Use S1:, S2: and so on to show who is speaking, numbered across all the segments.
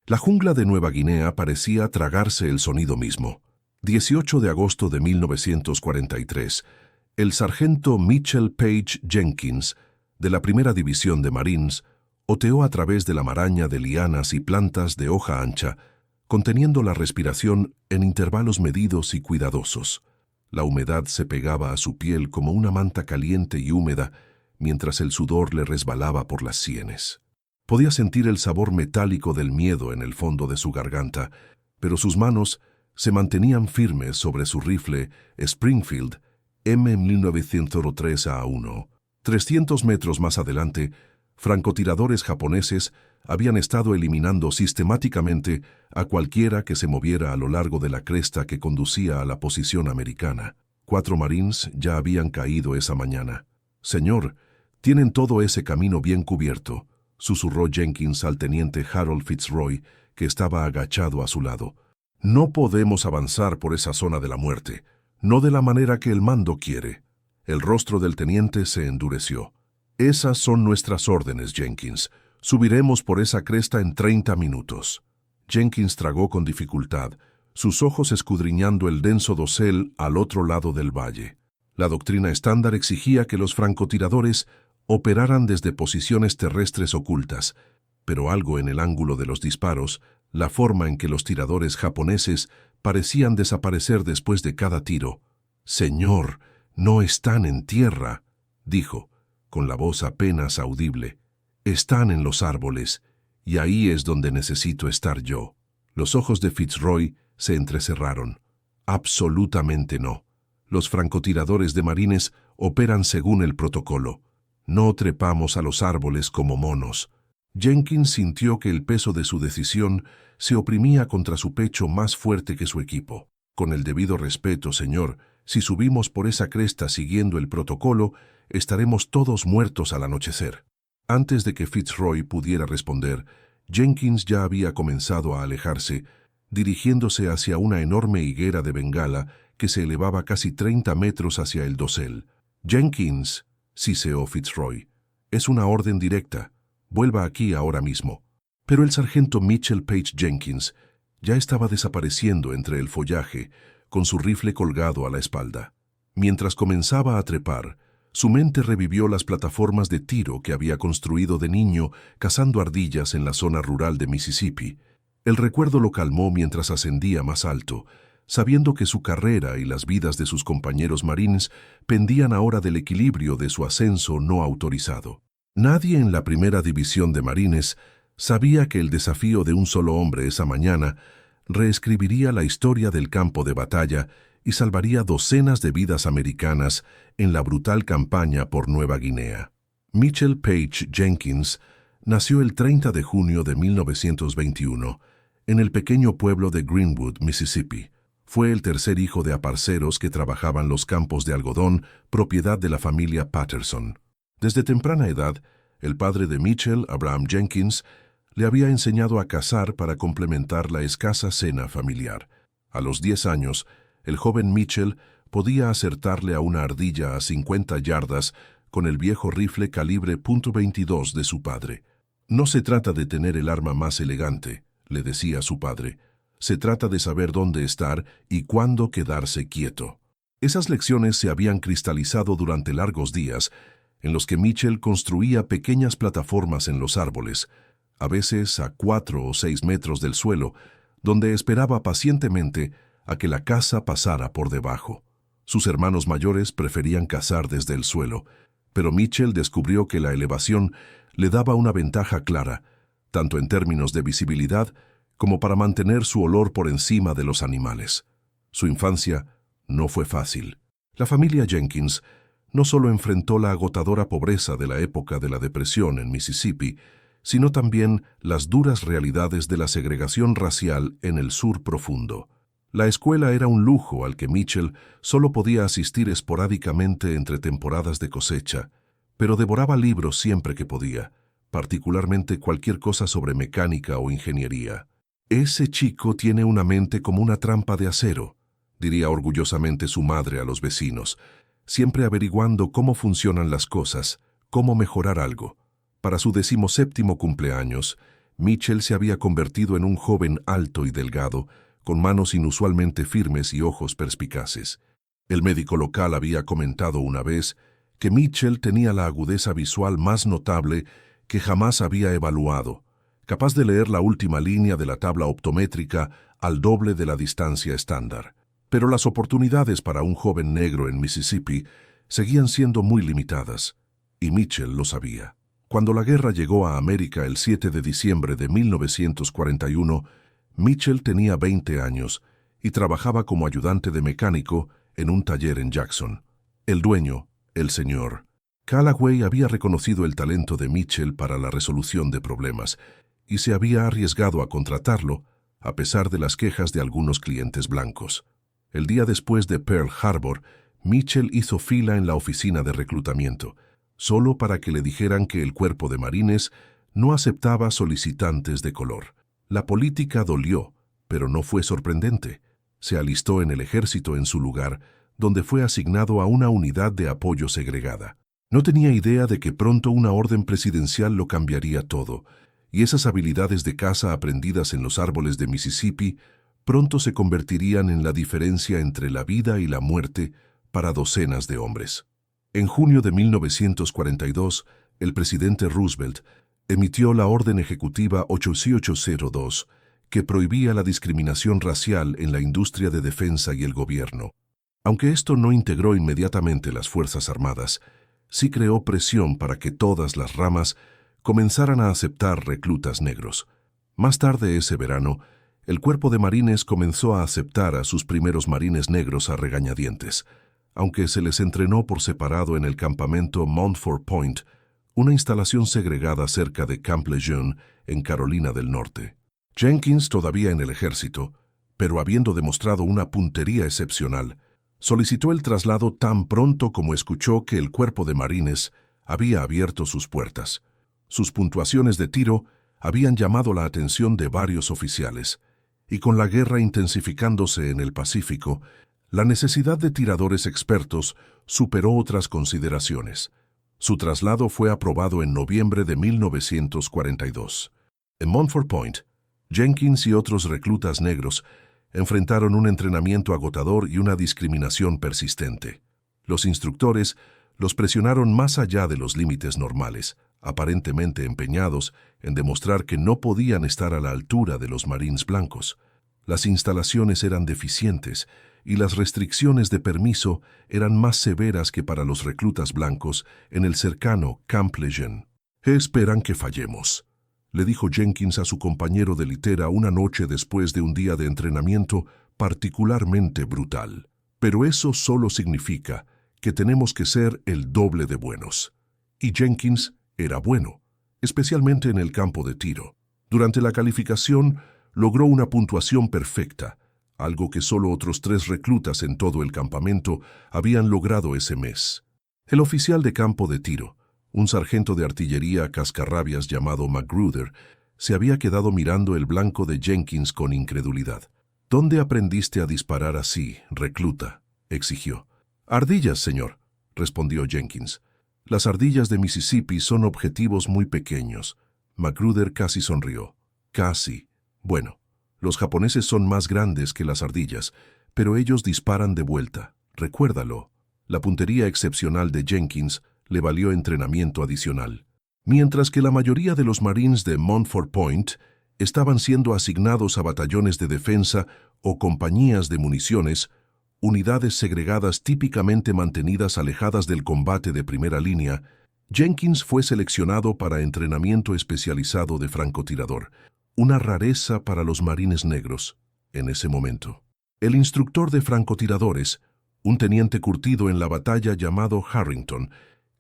S1: La jungla de Nueva Guinea parecía tragarse el sonido mismo. 18 de agosto de 1943, el sargento Mitchell Page Jenkins, de la Primera División de Marines, oteó a través de la maraña de lianas y plantas de hoja ancha, conteniendo la respiración en intervalos medidos y cuidadosos. La humedad se pegaba a su piel como una manta caliente y húmeda, mientras el sudor le resbalaba por las sienes. Podía sentir el sabor metálico del miedo en el fondo de su garganta, pero sus manos se mantenían firmes sobre su rifle Springfield M1903A1. 300 metros más adelante, francotiradores japoneses habían estado eliminando sistemáticamente a cualquiera que se moviera a lo largo de la cresta que conducía a la posición americana. 4 marines ya habían caído esa mañana. «Señor, tienen todo ese camino bien cubierto», susurró Jenkins al teniente Harold Fitzroy, que estaba agachado a su lado. «No podemos avanzar por esa zona de la muerte, no de la manera que el mando quiere». El rostro del teniente se endureció. «Esas son nuestras órdenes, Jenkins. Subiremos por esa cresta en 30 minutos». Jenkins tragó con dificultad, sus ojos escudriñando el denso dosel al otro lado del valle. La doctrina estándar exigía que los francotiradores operaran desde posiciones terrestres ocultas, pero algo en el ángulo de los disparos, la forma en que los tiradores japoneses parecían desaparecer después de cada tiro. «Señor, no están en tierra», dijo, con la voz apenas audible. «Están en los árboles, y ahí es donde necesito estar yo». Los ojos de Fitzroy se entrecerraron. «Absolutamente no. Los francotiradores de marines operan según el protocolo. No trepamos a los árboles como monos». Jenkins sintió que el peso de su decisión se oprimía contra su pecho más fuerte que su equipo. «Con el debido respeto, señor, si subimos por esa cresta siguiendo el protocolo, estaremos todos muertos al anochecer». Antes de que Fitzroy pudiera responder, Jenkins ya había comenzado a alejarse, dirigiéndose hacia una enorme higuera de bengala que se elevaba casi 30 metros hacia el dosel. «Jenkins», siseó Fitzroy, «es una orden directa. Vuelva aquí ahora mismo». Pero el sargento Mitchell Page Jenkins ya estaba desapareciendo entre el follaje, con su rifle colgado a la espalda. Mientras comenzaba a trepar, su mente revivió las plataformas de tiro que había construido de niño cazando ardillas en la zona rural de Mississippi. El recuerdo lo calmó mientras ascendía más alto, sabiendo que su carrera y las vidas de sus compañeros marines pendían ahora del equilibrio de su ascenso no autorizado. Nadie en la Primera División de Marines sabía que el desafío de un solo hombre esa mañana reescribiría la historia del campo de batalla y salvaría docenas de vidas americanas en la brutal campaña por Nueva Guinea. Mitchell Page Jenkins nació el 30 de junio de 1921 en el pequeño pueblo de Greenwood, Mississippi. Fue el tercer hijo de aparceros que trabajaban los campos de algodón, propiedad de la familia Patterson. Desde temprana edad, el padre de Mitchell, Abraham Jenkins, le había enseñado a cazar para complementar la escasa cena familiar. A los 10 años, el joven Mitchell podía acertarle a una ardilla a 50 yardas con el viejo rifle calibre .22 de su padre. «No se trata de tener el arma más elegante», le decía su padre. «Se trata de saber dónde estar y cuándo quedarse quieto». Esas lecciones se habían cristalizado durante largos días, en los que Mitchell construía pequeñas plataformas en los árboles, a veces a 4 o 6 metros del suelo, donde esperaba pacientemente a que la caza pasara por debajo. Sus hermanos mayores preferían cazar desde el suelo, pero Mitchell descubrió que la elevación le daba una ventaja clara, tanto en términos de visibilidad como para mantener su olor por encima de los animales. Su infancia no fue fácil. La familia Jenkins no solo enfrentó la agotadora pobreza de la época de la Depresión en Mississippi, sino también las duras realidades de la segregación racial en el sur profundo. La escuela era un lujo al que Mitchell solo podía asistir esporádicamente entre temporadas de cosecha, pero devoraba libros siempre que podía, particularmente cualquier cosa sobre mecánica o ingeniería. «Ese chico tiene una mente como una trampa de acero», diría orgullosamente su madre a los vecinos, siempre averiguando cómo funcionan las cosas, cómo mejorar algo. Para su 17º cumpleaños, Mitchell se había convertido en un joven alto y delgado, con manos inusualmente firmes y ojos perspicaces. El médico local había comentado una vez que Mitchell tenía la agudeza visual más notable que jamás había evaluado, capaz de leer la última línea de la tabla optométrica al doble de la distancia estándar. Pero las oportunidades para un joven negro en Mississippi seguían siendo muy limitadas, y Mitchell lo sabía. Cuando la guerra llegó a América el 7 de diciembre de 1941, Mitchell tenía 20 años y trabajaba como ayudante de mecánico en un taller en Jackson. El dueño, el señor Callaway, había reconocido el talento de Mitchell para la resolución de problemas y se había arriesgado a contratarlo a pesar de las quejas de algunos clientes blancos. El día después de Pearl Harbor, Mitchell hizo fila en la oficina de reclutamiento, solo para que le dijeran que el cuerpo de marines no aceptaba solicitantes de color. La política dolió, pero no fue sorprendente. Se alistó en el ejército en su lugar, donde fue asignado a una unidad de apoyo segregada. No tenía idea de que pronto una orden presidencial lo cambiaría todo, y esas habilidades de caza aprendidas en los árboles de Mississippi pronto se convertirían en la diferencia entre la vida y la muerte para docenas de hombres. En junio de 1942, el presidente Roosevelt emitió la Orden Ejecutiva 8802, que prohibía la discriminación racial en la industria de defensa y el gobierno. Aunque esto no integró inmediatamente las Fuerzas Armadas, sí creó presión para que todas las ramas comenzaran a aceptar reclutas negros. Más tarde ese verano, el Cuerpo de Marines comenzó a aceptar a sus primeros marines negros a regañadientes, aunque se les entrenó por separado en el campamento Montford Point, una instalación segregada cerca de Camp Lejeune, en Carolina del Norte. Jenkins, todavía en el ejército, pero habiendo demostrado una puntería excepcional, solicitó el traslado tan pronto como escuchó que el Cuerpo de Marines había abierto sus puertas. Sus puntuaciones de tiro habían llamado la atención de varios oficiales, y con la guerra intensificándose en el Pacífico, la necesidad de tiradores expertos superó otras consideraciones. Su traslado fue aprobado en noviembre de 1942. En Montford Point, Jenkins y otros reclutas negros enfrentaron un entrenamiento agotador y una discriminación persistente. Los instructores los presionaron más allá de los límites normales, aparentemente empeñados en demostrar que no podían estar a la altura de los Marines blancos. Las instalaciones eran deficientes y las restricciones de permiso eran más severas que para los reclutas blancos en el cercano Camp Lejeune. «Esperan que fallemos», le dijo Jenkins a su compañero de litera una noche después de un día de entrenamiento particularmente brutal. «Pero eso solo significa que tenemos que ser el doble de buenos». Y Jenkins era bueno, especialmente en el campo de tiro. Durante la calificación, logró una puntuación perfecta, algo que solo otros 3 reclutas en todo el campamento habían logrado ese mes. El oficial de campo de tiro, un sargento de artillería cascarrabias llamado Magruder, se había quedado mirando el blanco de Jenkins con incredulidad. «¿Dónde aprendiste a disparar así, recluta?», exigió. «Ardillas, señor», respondió Jenkins. «Las ardillas de Mississippi son objetivos muy pequeños». Magruder casi sonrió. «Casi. Bueno, los japoneses son más grandes que las ardillas, pero ellos disparan de vuelta. Recuérdalo». La puntería excepcional de Jenkins le valió entrenamiento adicional. Mientras que la mayoría de los Marines de Montford Point estaban siendo asignados a batallones de defensa o compañías de municiones, unidades segregadas típicamente mantenidas alejadas del combate de primera línea, Jenkins fue seleccionado para entrenamiento especializado de francotirador, una rareza para los marines negros en ese momento. El instructor de francotiradores, un teniente curtido en la batalla llamado Harrington,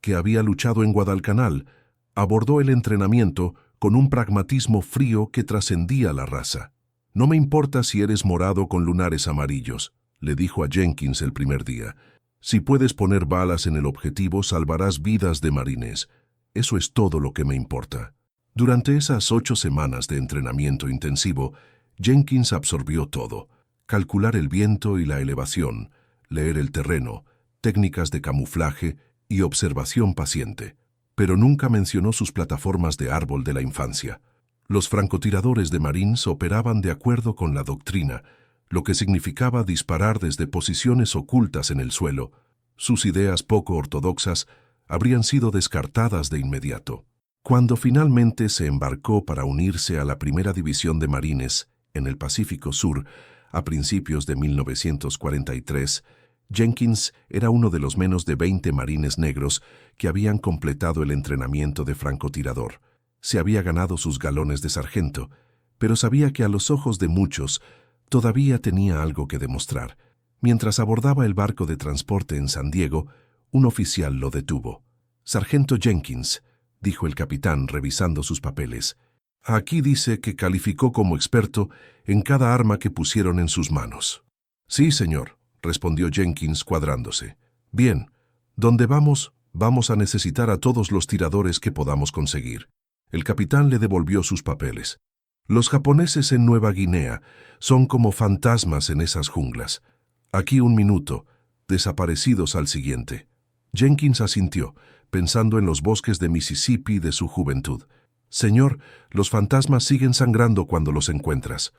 S1: que había luchado en Guadalcanal, abordó el entrenamiento con un pragmatismo frío que trascendía la raza. «No me importa si eres morado con lunares amarillos», le dijo a Jenkins el primer día. «Si puedes poner balas en el objetivo, salvarás vidas de marines. Eso es todo lo que me importa». Durante esas 8 semanas de entrenamiento intensivo, Jenkins absorbió todo: calcular el viento y la elevación, leer el terreno, técnicas de camuflaje y observación paciente. Pero nunca mencionó sus plataformas de árbol de la infancia. Los francotiradores de Marines operaban de acuerdo con la doctrina, lo que significaba disparar desde posiciones ocultas en el suelo. Sus ideas poco ortodoxas habrían sido descartadas de inmediato. Cuando finalmente se embarcó para unirse a la Primera División de Marines en el Pacífico Sur, a principios de 1943, Jenkins era uno de los menos de 20 marines negros que habían completado el entrenamiento de francotirador. Se había ganado sus galones de sargento, pero sabía que a los ojos de muchos todavía tenía algo que demostrar. Mientras abordaba el barco de transporte en San Diego, un oficial lo detuvo. «Sargento Jenkins», dijo el capitán revisando sus papeles, «aquí dice que calificó como experto en cada arma que pusieron en sus manos». «Sí, señor», respondió Jenkins cuadrándose. «Bien, ¿dónde vamos? Vamos a necesitar a todos los tiradores que podamos conseguir». El capitán le devolvió sus papeles. «Los japoneses en Nueva Guinea son como fantasmas en esas junglas. Aquí un minuto, desaparecidos al siguiente». Jenkins asintió, pensando en los bosques de Mississippi de su juventud. «Señor, los fantasmas siguen sangrando cuando los encuentras».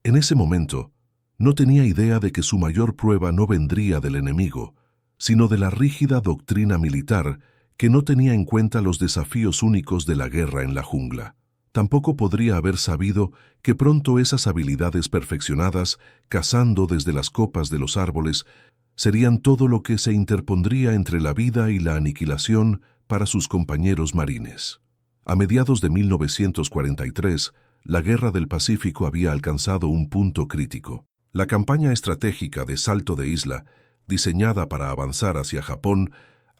S1: En ese momento, no tenía idea de que su mayor prueba no vendría del enemigo, sino de la rígida doctrina militar que no tenía en cuenta los desafíos únicos de la guerra en la jungla. Tampoco podría haber sabido que pronto esas habilidades perfeccionadas, cazando desde las copas de los árboles, serían todo lo que se interpondría entre la vida y la aniquilación para sus compañeros marines. A mediados de 1943, la Guerra del Pacífico había alcanzado un punto crítico. La campaña estratégica de Salto de Isla, diseñada para avanzar hacia Japón,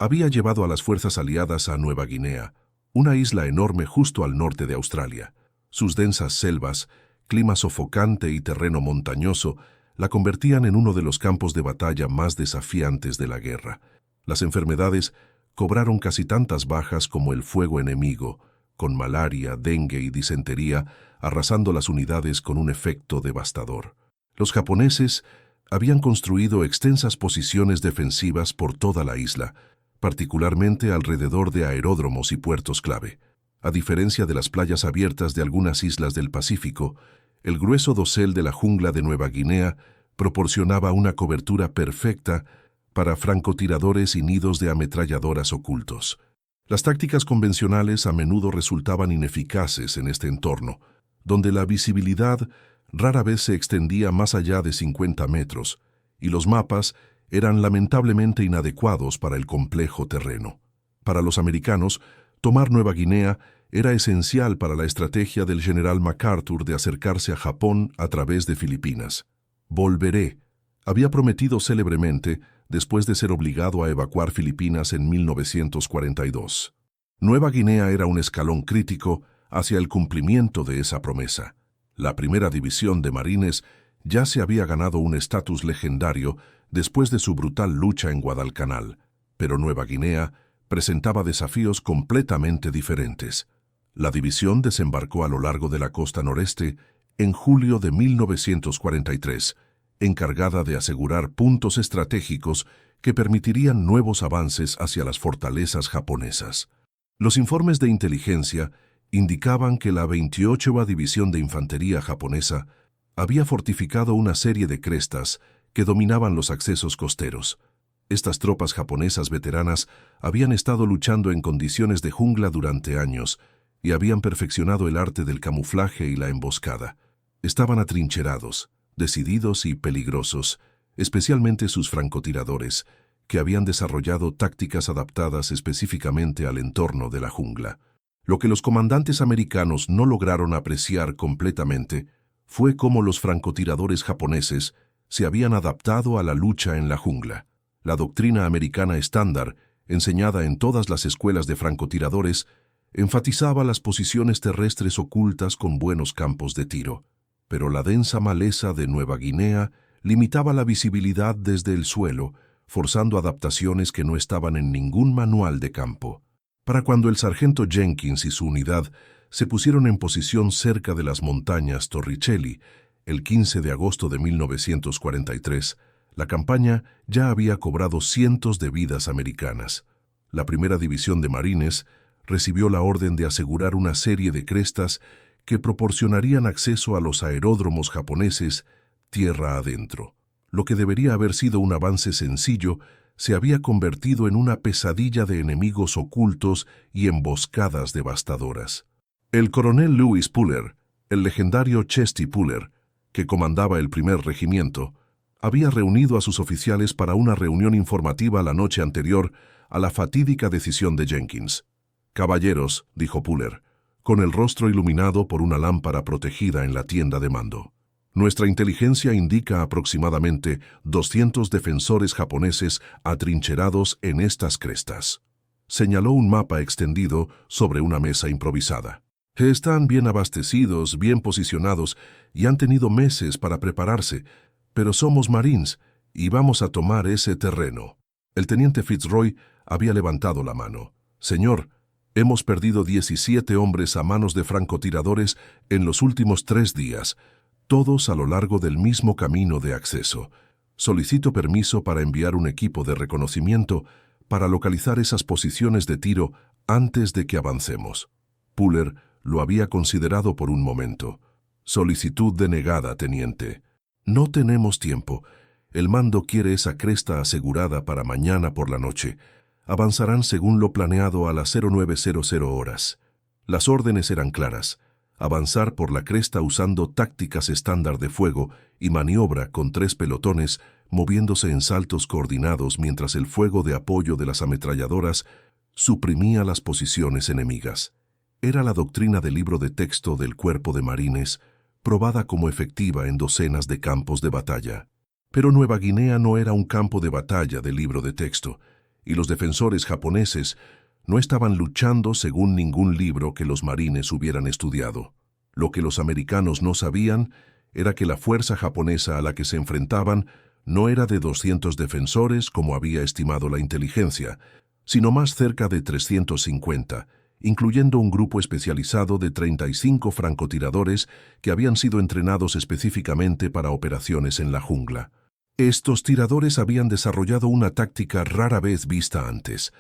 S1: había llevado a las fuerzas aliadas a Nueva Guinea, una isla enorme justo al norte de Australia. Sus densas selvas, clima sofocante y terreno montañoso la convertían en uno de los campos de batalla más desafiantes de la guerra. Las enfermedades cobraron casi tantas bajas como el fuego enemigo, con malaria, dengue y disentería, arrasando las unidades con un efecto devastador. Los japoneses habían construido extensas posiciones defensivas por toda la isla, particularmente alrededor de aeródromos y puertos clave. A diferencia de las playas abiertas de algunas islas del Pacífico, el grueso dosel de la jungla de Nueva Guinea proporcionaba una cobertura perfecta para francotiradores y nidos de ametralladoras ocultos. Las tácticas convencionales a menudo resultaban ineficaces en este entorno, donde la visibilidad rara vez se extendía más allá de 50 metros, y los mapas eran lamentablemente inadecuados para el complejo terreno. Para los americanos, tomar Nueva Guinea era esencial para la estrategia del general MacArthur de acercarse a Japón a través de Filipinas. «Volveré», había prometido célebremente después de ser obligado a evacuar Filipinas en 1942. Nueva Guinea era un escalón crítico hacia el cumplimiento de esa promesa. La Primera División de Marines ya se había ganado un estatus legendario después de su brutal lucha en Guadalcanal, pero Nueva Guinea presentaba desafíos completamente diferentes. La división desembarcó a lo largo de la costa noreste en julio de 1943, encargada de asegurar puntos estratégicos que permitirían nuevos avances hacia las fortalezas japonesas. Los informes de inteligencia indicaban que la 28ª División de Infantería japonesa había fortificado una serie de crestas que dominaban los accesos costeros. Estas tropas japonesas veteranas habían estado luchando en condiciones de jungla durante años y habían perfeccionado el arte del camuflaje y la emboscada. Estaban atrincherados, decididos y peligrosos, especialmente sus francotiradores, que habían desarrollado tácticas adaptadas específicamente al entorno de la jungla. Lo que los comandantes americanos no lograron apreciar completamente fue cómo los francotiradores japoneses se habían adaptado a la lucha en la jungla. La doctrina americana estándar, enseñada en todas las escuelas de francotiradores, enfatizaba las posiciones terrestres ocultas con buenos campos de tiro, pero la densa maleza de Nueva Guinea limitaba la visibilidad desde el suelo, forzando adaptaciones que no estaban en ningún manual de campo. Para cuando el sargento Jenkins y su unidad se pusieron en posición cerca de las montañas Torricelli, el 15 de agosto de 1943, la campaña ya había cobrado cientos de vidas americanas. La Primera División de Marines recibió la orden de asegurar una serie de crestas que proporcionarían acceso a los aeródromos japoneses tierra adentro. Lo que debería haber sido un avance sencillo se había convertido en una pesadilla de enemigos ocultos y emboscadas devastadoras. El coronel Louis Puller, el legendario Chesty Puller, que comandaba el primer regimiento, había reunido a sus oficiales para una reunión informativa la noche anterior a la fatídica decisión de Jenkins. «Caballeros», dijo Puller, con el rostro iluminado por una lámpara protegida en la tienda de mando. «Nuestra inteligencia indica aproximadamente 200 defensores japoneses atrincherados en estas crestas». Señaló un mapa extendido sobre una mesa improvisada. «Están bien abastecidos, bien posicionados y han tenido meses para prepararse, pero somos Marines y vamos a tomar ese terreno». El teniente Fitzroy había levantado la mano. «Señor, hemos perdido 17 hombres a manos de francotiradores en los últimos 3 días, todos a lo largo del mismo camino de acceso. Solicito permiso para enviar un equipo de reconocimiento para localizar esas posiciones de tiro antes de que avancemos». Puller lo había considerado por un momento. «Solicitud denegada, teniente. No tenemos tiempo. El mando quiere esa cresta asegurada para mañana por la noche. Avanzarán según lo planeado a las 0900 horas». Las órdenes eran claras: avanzar por la cresta usando tácticas estándar de fuego y maniobra con 3 pelotones, moviéndose en saltos coordinados mientras el fuego de apoyo de las ametralladoras suprimía las posiciones enemigas. Era la doctrina del libro de texto del Cuerpo de Marines, probada como efectiva en docenas de campos de batalla. Pero Nueva Guinea no era un campo de batalla del libro de texto, y los defensores japoneses no estaban luchando según ningún libro que los marines hubieran estudiado. Lo que los americanos no sabían era que la fuerza japonesa a la que se enfrentaban no era de 200 defensores como había estimado la inteligencia, sino más cerca de 350, incluyendo un grupo especializado de 35 francotiradores que habían sido entrenados específicamente para operaciones en la jungla. Estos tiradores habían desarrollado una táctica rara vez vista antes.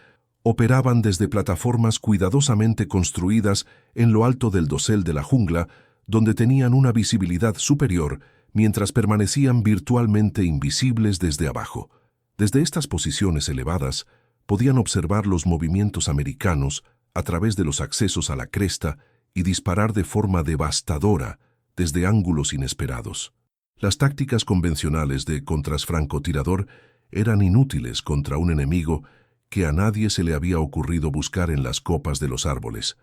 S1: Operaban desde plataformas cuidadosamente construidas en lo alto del dosel de la jungla, donde tenían una visibilidad superior mientras permanecían virtualmente invisibles desde abajo. Desde estas posiciones elevadas, podían observar los movimientos americanos a través de los accesos a la cresta y disparar de forma devastadora desde ángulos inesperados. Las tácticas convencionales de contrafrancotirador eran inútiles contra un enemigo que a nadie se le había ocurrido buscar en las copas de los árboles.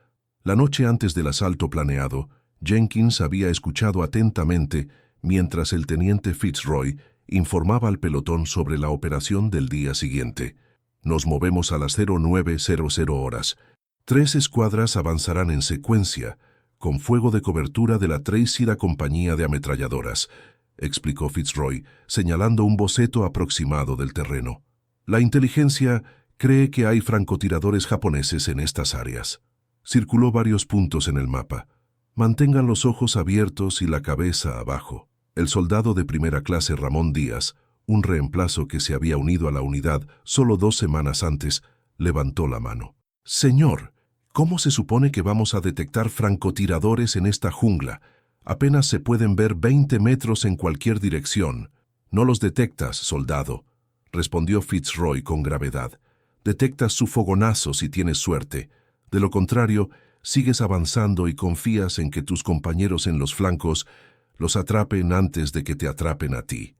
S1: La noche antes del asalto planeado, Jenkins había escuchado atentamente mientras el teniente Fitzroy informaba al pelotón sobre la operación del día siguiente. «Nos movemos a las 0900 horas. 3 escuadras avanzarán en secuencia, con fuego de cobertura de la 30ª compañía de ametralladoras», explicó Fitzroy, señalando un boceto aproximado del terreno. «La inteligencia cree que hay francotiradores japoneses en estas áreas». Circuló varios puntos en el mapa. «Mantengan los ojos abiertos y la cabeza abajo». El soldado de primera clase Ramón Díaz, un reemplazo que se había unido a la unidad solo 2 semanas antes, levantó la mano. «Señor, ¿cómo se supone que vamos a detectar francotiradores en esta jungla? Apenas se pueden ver 20 metros en cualquier dirección». «No los detectas, soldado», respondió Fitzroy con gravedad. «Detectas su fogonazo si tienes suerte. De lo contrario, sigues avanzando y confías en que tus compañeros en los flancos los atrapen antes de que te atrapen a ti».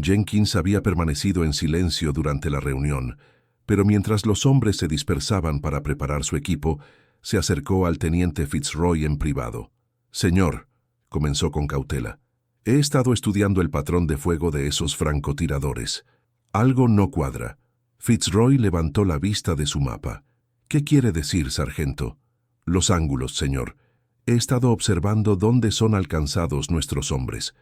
S1: Jenkins había permanecido en silencio durante la reunión, pero mientras los hombres se dispersaban para preparar su equipo, se acercó al teniente Fitzroy en privado. «Señor», comenzó con cautela, «he estado estudiando el patrón de fuego de esos francotiradores. Algo no cuadra». Fitzroy levantó la vista de su mapa. «¿Qué quiere decir, sargento?» «Los ángulos, señor. He estado observando dónde son alcanzados nuestros hombres.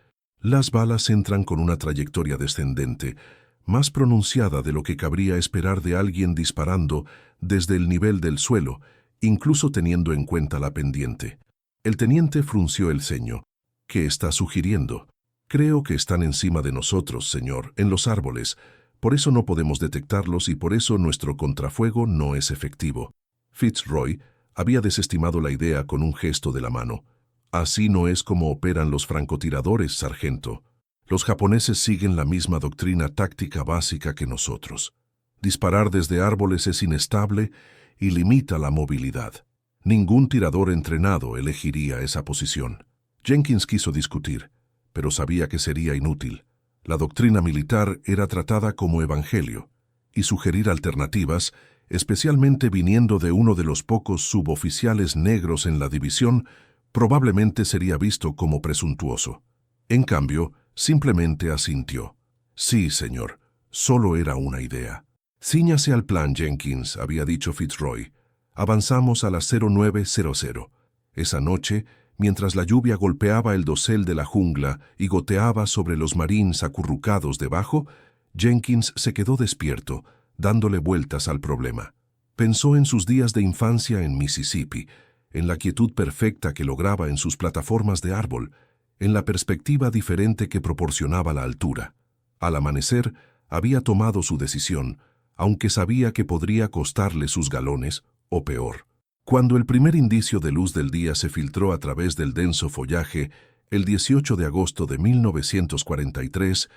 S1: Las balas entran con una trayectoria descendente, más pronunciada de lo que cabría esperar de alguien disparando desde el nivel del suelo, incluso teniendo en cuenta la pendiente». El teniente frunció el ceño. «¿Qué está sugiriendo?» «Creo que están encima de nosotros, señor, en los árboles. Por eso no podemos detectarlos y por eso nuestro contrafuego no es efectivo». Fitzroy había desestimado la idea con un gesto de la mano. Así no es como operan los francotiradores, sargento. Los japoneses siguen la misma doctrina táctica básica que nosotros. Disparar desde árboles es inestable y limita la movilidad. Ningún tirador entrenado elegiría esa posición. Jenkins quiso discutir, pero sabía que sería inútil. La doctrina militar era tratada como evangelio, y sugerir alternativas, especialmente viniendo de uno de los pocos suboficiales negros en la división, probablemente sería visto como presuntuoso. En cambio, simplemente asintió. Sí, señor, solo era una idea. Cíñase al plan, Jenkins, había dicho Fitzroy. Avanzamos a las 09:00. Esa noche, mientras la lluvia golpeaba el dosel de la jungla y goteaba sobre los marines acurrucados debajo, Jenkins se quedó despierto, dándole vueltas al problema. Pensó en sus días de infancia en Mississippi, en la quietud perfecta que lograba en sus plataformas de árbol, en la perspectiva diferente que proporcionaba la altura. Al amanecer, había tomado su decisión, aunque sabía que podría costarle sus galones, o peor. Cuando el primer indicio de luz del día se filtró a través del denso follaje, el 18 de agosto de 1943,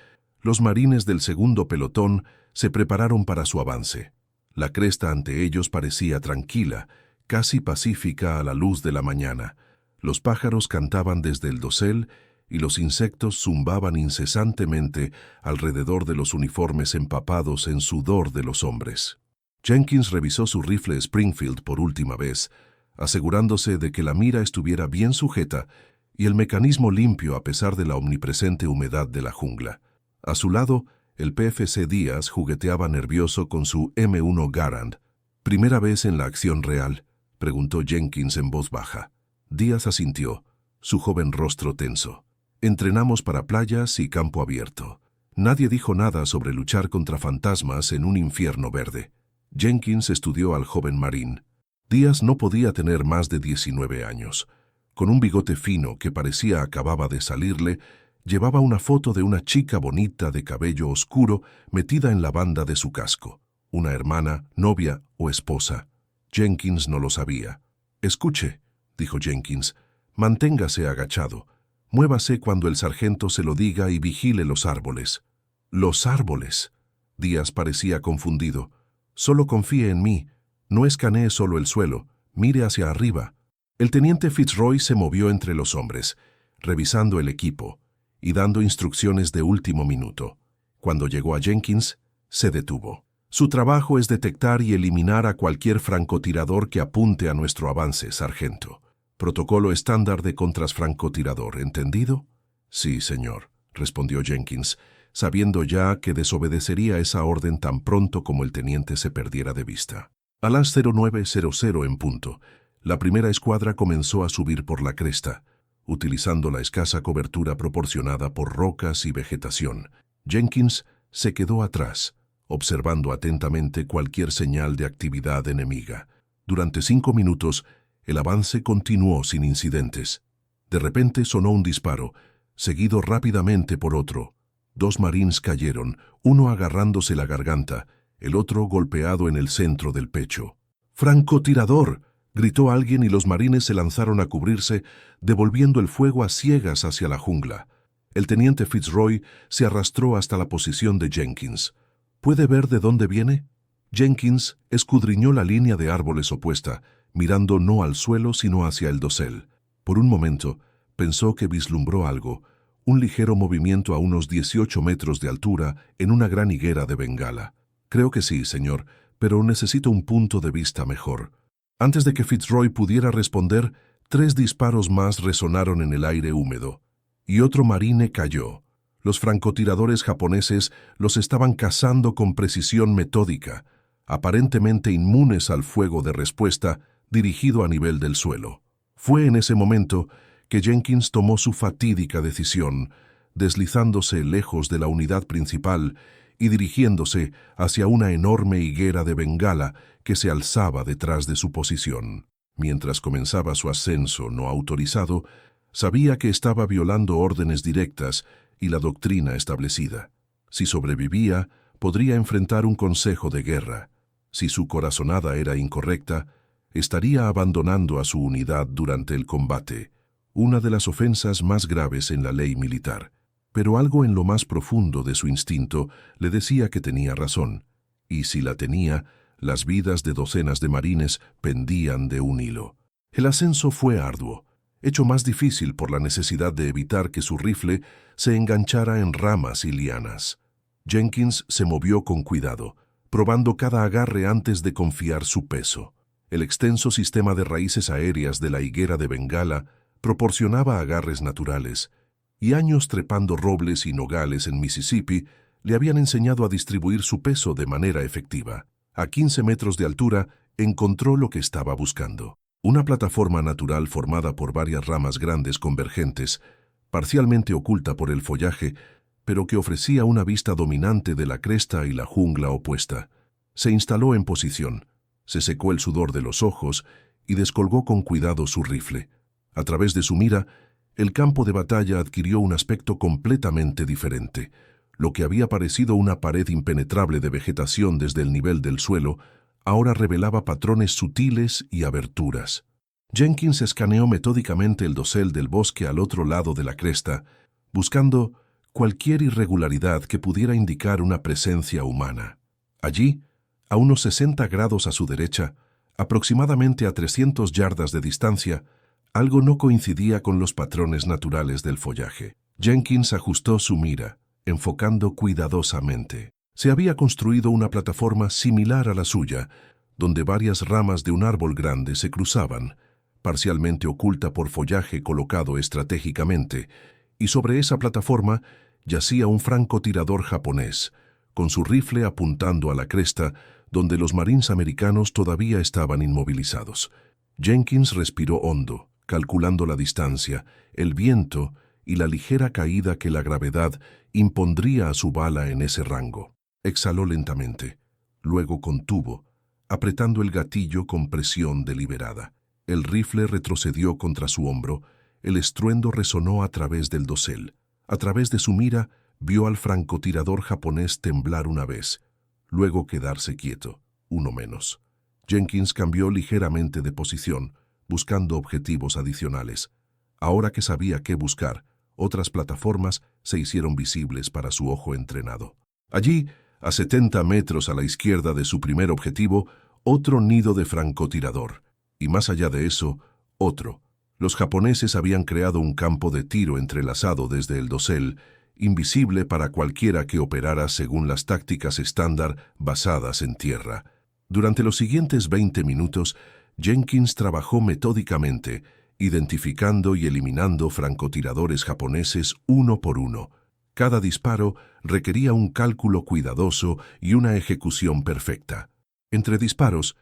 S1: los marines del segundo pelotón se prepararon para su avance. La cresta ante ellos parecía tranquila, casi pacífica a la luz de la mañana. Los pájaros cantaban desde el dosel y los insectos zumbaban incesantemente alrededor de los uniformes empapados en sudor de los hombres. Jenkins revisó su rifle Springfield por última vez, asegurándose de que la mira estuviera bien sujeta y el mecanismo limpio a pesar de la omnipresente humedad de la jungla. A su lado, el PFC Díaz jugueteaba nervioso con su M1 Garand. ¿Primera vez en la acción real?, preguntó Jenkins en voz baja. Díaz asintió, su joven rostro tenso. Entrenamos para playas y campo abierto. Nadie dijo nada sobre luchar contra fantasmas en un infierno verde. Jenkins estudió al joven marín. Díaz no podía tener más de 19 años. Con un bigote fino que parecía acababa de salirle, llevaba una foto de una chica bonita de cabello oscuro metida en la banda de su casco. Una hermana, novia o esposa. Jenkins no lo sabía. Escuche, dijo Jenkins, manténgase agachado. Muévase cuando el sargento se lo diga y vigile los árboles. ¿Los árboles? Díaz parecía confundido. Solo confíe en mí. No escanee solo el suelo. Mire hacia arriba. El teniente Fitzroy se movió entre los hombres, revisando el equipo y dando instrucciones de último minuto. Cuando llegó a Jenkins, se detuvo. Su trabajo es detectar y eliminar a cualquier francotirador que apunte a nuestro avance, sargento. Protocolo estándar de contrafrancotirador, ¿entendido? Sí, señor, respondió Jenkins, sabiendo ya que desobedecería esa orden tan pronto como el teniente se perdiera de vista. A las 09:00 en punto, la primera escuadra comenzó a subir por la cresta, utilizando la escasa cobertura proporcionada por rocas y vegetación. Jenkins se quedó atrás, observando atentamente cualquier señal de actividad enemiga. Durante 5 minutos, el avance continuó sin incidentes. De repente sonó un disparo, seguido rápidamente por otro. 2 marines cayeron, uno agarrándose la garganta, el otro golpeado en el centro del pecho. ¡Francotirador!, gritó alguien y los marines se lanzaron a cubrirse, devolviendo el fuego a ciegas hacia la jungla. El teniente Fitzroy se arrastró hasta la posición de Jenkins. ¿Puede ver de dónde viene? Jenkins escudriñó la línea de árboles opuesta, mirando no al suelo sino hacia el dosel. Por un momento, pensó que vislumbró algo, un ligero movimiento a unos 18 metros de altura en una gran higuera de Bengala. Creo que sí, señor, pero necesito un punto de vista mejor. Antes de que Fitzroy pudiera responder, 3 disparos más resonaron en el aire húmedo, y otro marine cayó. Los francotiradores japoneses los estaban cazando con precisión metódica, aparentemente inmunes al fuego de respuesta dirigido a nivel del suelo. Fue en ese momento que Jenkins tomó su fatídica decisión, deslizándose lejos de la unidad principal y dirigiéndose hacia una enorme higuera de Bengala que se alzaba detrás de su posición. Mientras comenzaba su ascenso no autorizado, sabía que estaba violando órdenes directas y la doctrina establecida. Si sobrevivía, podría enfrentar un consejo de guerra. Si su corazonada era incorrecta, estaría abandonando a su unidad durante el combate. una de las ofensas más graves en la ley militar. Pero algo en lo más profundo de su instinto le decía que tenía razón, y si la tenía, las vidas de docenas de marines pendían de un hilo. El ascenso fue arduo, hecho más difícil por la necesidad de evitar que su rifle se enganchara en ramas y lianas. Jenkins se movió con cuidado, probando cada agarre antes de confiar su peso. El extenso sistema de raíces aéreas de la higuera de Bengala proporcionaba agarres naturales, y años trepando robles y nogales en Mississippi le habían enseñado a distribuir su peso de manera efectiva. A 15 metros de altura encontró lo que estaba buscando. Una plataforma natural formada por varias ramas grandes convergentes, parcialmente oculta por el follaje, pero que ofrecía una vista dominante de la cresta y la jungla opuesta. Se instaló en posición, se secó el sudor de los ojos y descolgó con cuidado su rifle. A través de su mira, el campo de batalla adquirió un aspecto completamente diferente. Lo que había parecido una pared impenetrable de vegetación desde el nivel del suelo, ahora revelaba patrones sutiles y aberturas. Jenkins escaneó metódicamente el dosel del bosque al otro lado de la cresta, buscando cualquier irregularidad que pudiera indicar una presencia humana. Allí, a unos 60 grados a su derecha, aproximadamente a 300 yardas de distancia, algo no coincidía con los patrones naturales del follaje. Jenkins ajustó su mira, enfocando cuidadosamente. Se había construido una plataforma similar a la suya, donde varias ramas de un árbol grande se cruzaban, parcialmente oculta por follaje colocado estratégicamente, y sobre esa plataforma yacía un francotirador japonés, con su rifle apuntando a la cresta, donde los marines americanos todavía estaban inmovilizados. Jenkins respiró hondo, calculando la distancia, el viento y la ligera caída que la gravedad impondría a su bala en ese rango. Exhaló lentamente, luego contuvo, apretando el gatillo con presión deliberada. El rifle retrocedió contra su hombro, el estruendo resonó a través del dosel. A través de su mira, vio al francotirador japonés temblar una vez, luego quedarse quieto, uno menos. Jenkins cambió ligeramente de posición, buscando objetivos adicionales. Ahora que sabía qué buscar, otras plataformas se hicieron visibles para su ojo entrenado. Allí, a 70 metros a la izquierda de su primer objetivo, otro nido de francotirador. Y más allá de eso, otro. Los japoneses habían creado un campo de tiro entrelazado desde el dosel, invisible para cualquiera que operara según las tácticas estándar basadas en tierra. Durante los siguientes 20 minutos, Jenkins trabajó metódicamente, identificando y eliminando francotiradores japoneses uno por uno. Cada disparo requería un cálculo cuidadoso y una ejecución perfecta. Entre disparos,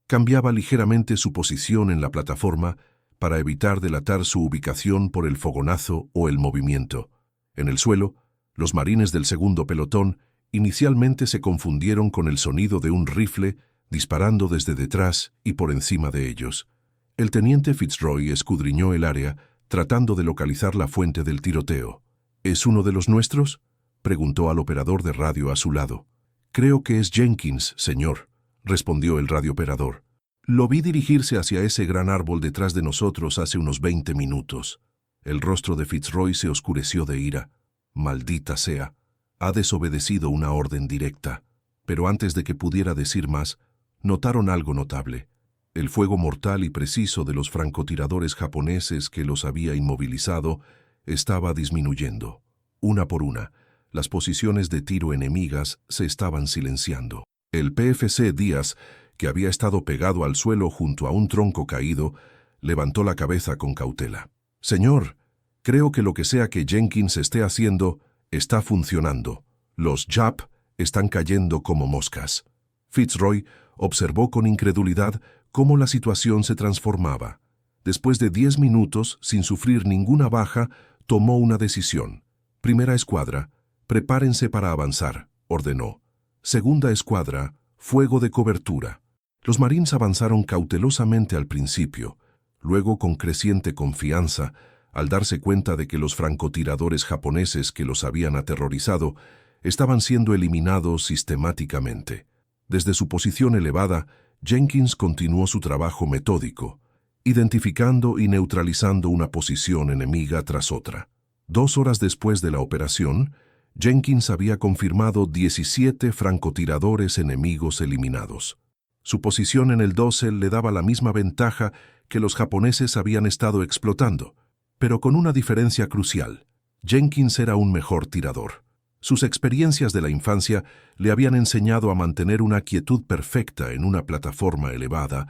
S1: cambiaba ligeramente su posición en la plataforma para evitar delatar su ubicación por el fogonazo o el movimiento. En el suelo, los marines del segundo pelotón inicialmente se confundieron con el sonido de un rifle disparando desde detrás y por encima de ellos. El teniente Fitzroy escudriñó el área, tratando de localizar la fuente del tiroteo. ¿Es uno de los nuestros?, preguntó al operador de radio a su lado. «Creo que es Jenkins, señor», respondió el radiooperador. «Lo vi dirigirse hacia ese gran árbol detrás de nosotros hace unos 20 minutos». El rostro de Fitzroy se oscureció de ira. «Maldita sea, ha desobedecido una orden directa». Pero antes de que pudiera decir más, notaron algo notable. El fuego mortal y preciso de los francotiradores japoneses que los había inmovilizado estaba disminuyendo. Una por una, las posiciones de tiro enemigas se estaban silenciando. El PFC Díaz, que había estado pegado al suelo junto a un tronco caído, levantó la cabeza con cautela. «Señor, creo que lo que sea que Jenkins esté haciendo está funcionando. Los Jap están cayendo como moscas». Fitzroy observó con incredulidad cómo la situación se transformaba. Después de 10 minutos, sin sufrir ninguna baja, tomó una decisión. «Primera escuadra, prepárense para avanzar», ordenó. «Segunda escuadra, fuego de cobertura». Los marines avanzaron cautelosamente al principio, luego con creciente confianza, al darse cuenta de que los francotiradores japoneses que los habían aterrorizado estaban siendo eliminados sistemáticamente. Desde su posición elevada, Jenkins continuó su trabajo metódico, identificando y neutralizando una posición enemiga tras otra. 2 horas después de la operación, Jenkins había confirmado 17 francotiradores enemigos eliminados. Su posición en el dosel le daba la misma ventaja que los japoneses habían estado explotando, pero con una diferencia crucial. Jenkins era un mejor tirador. Sus experiencias de la infancia le habían enseñado a mantener una quietud perfecta en una plataforma elevada,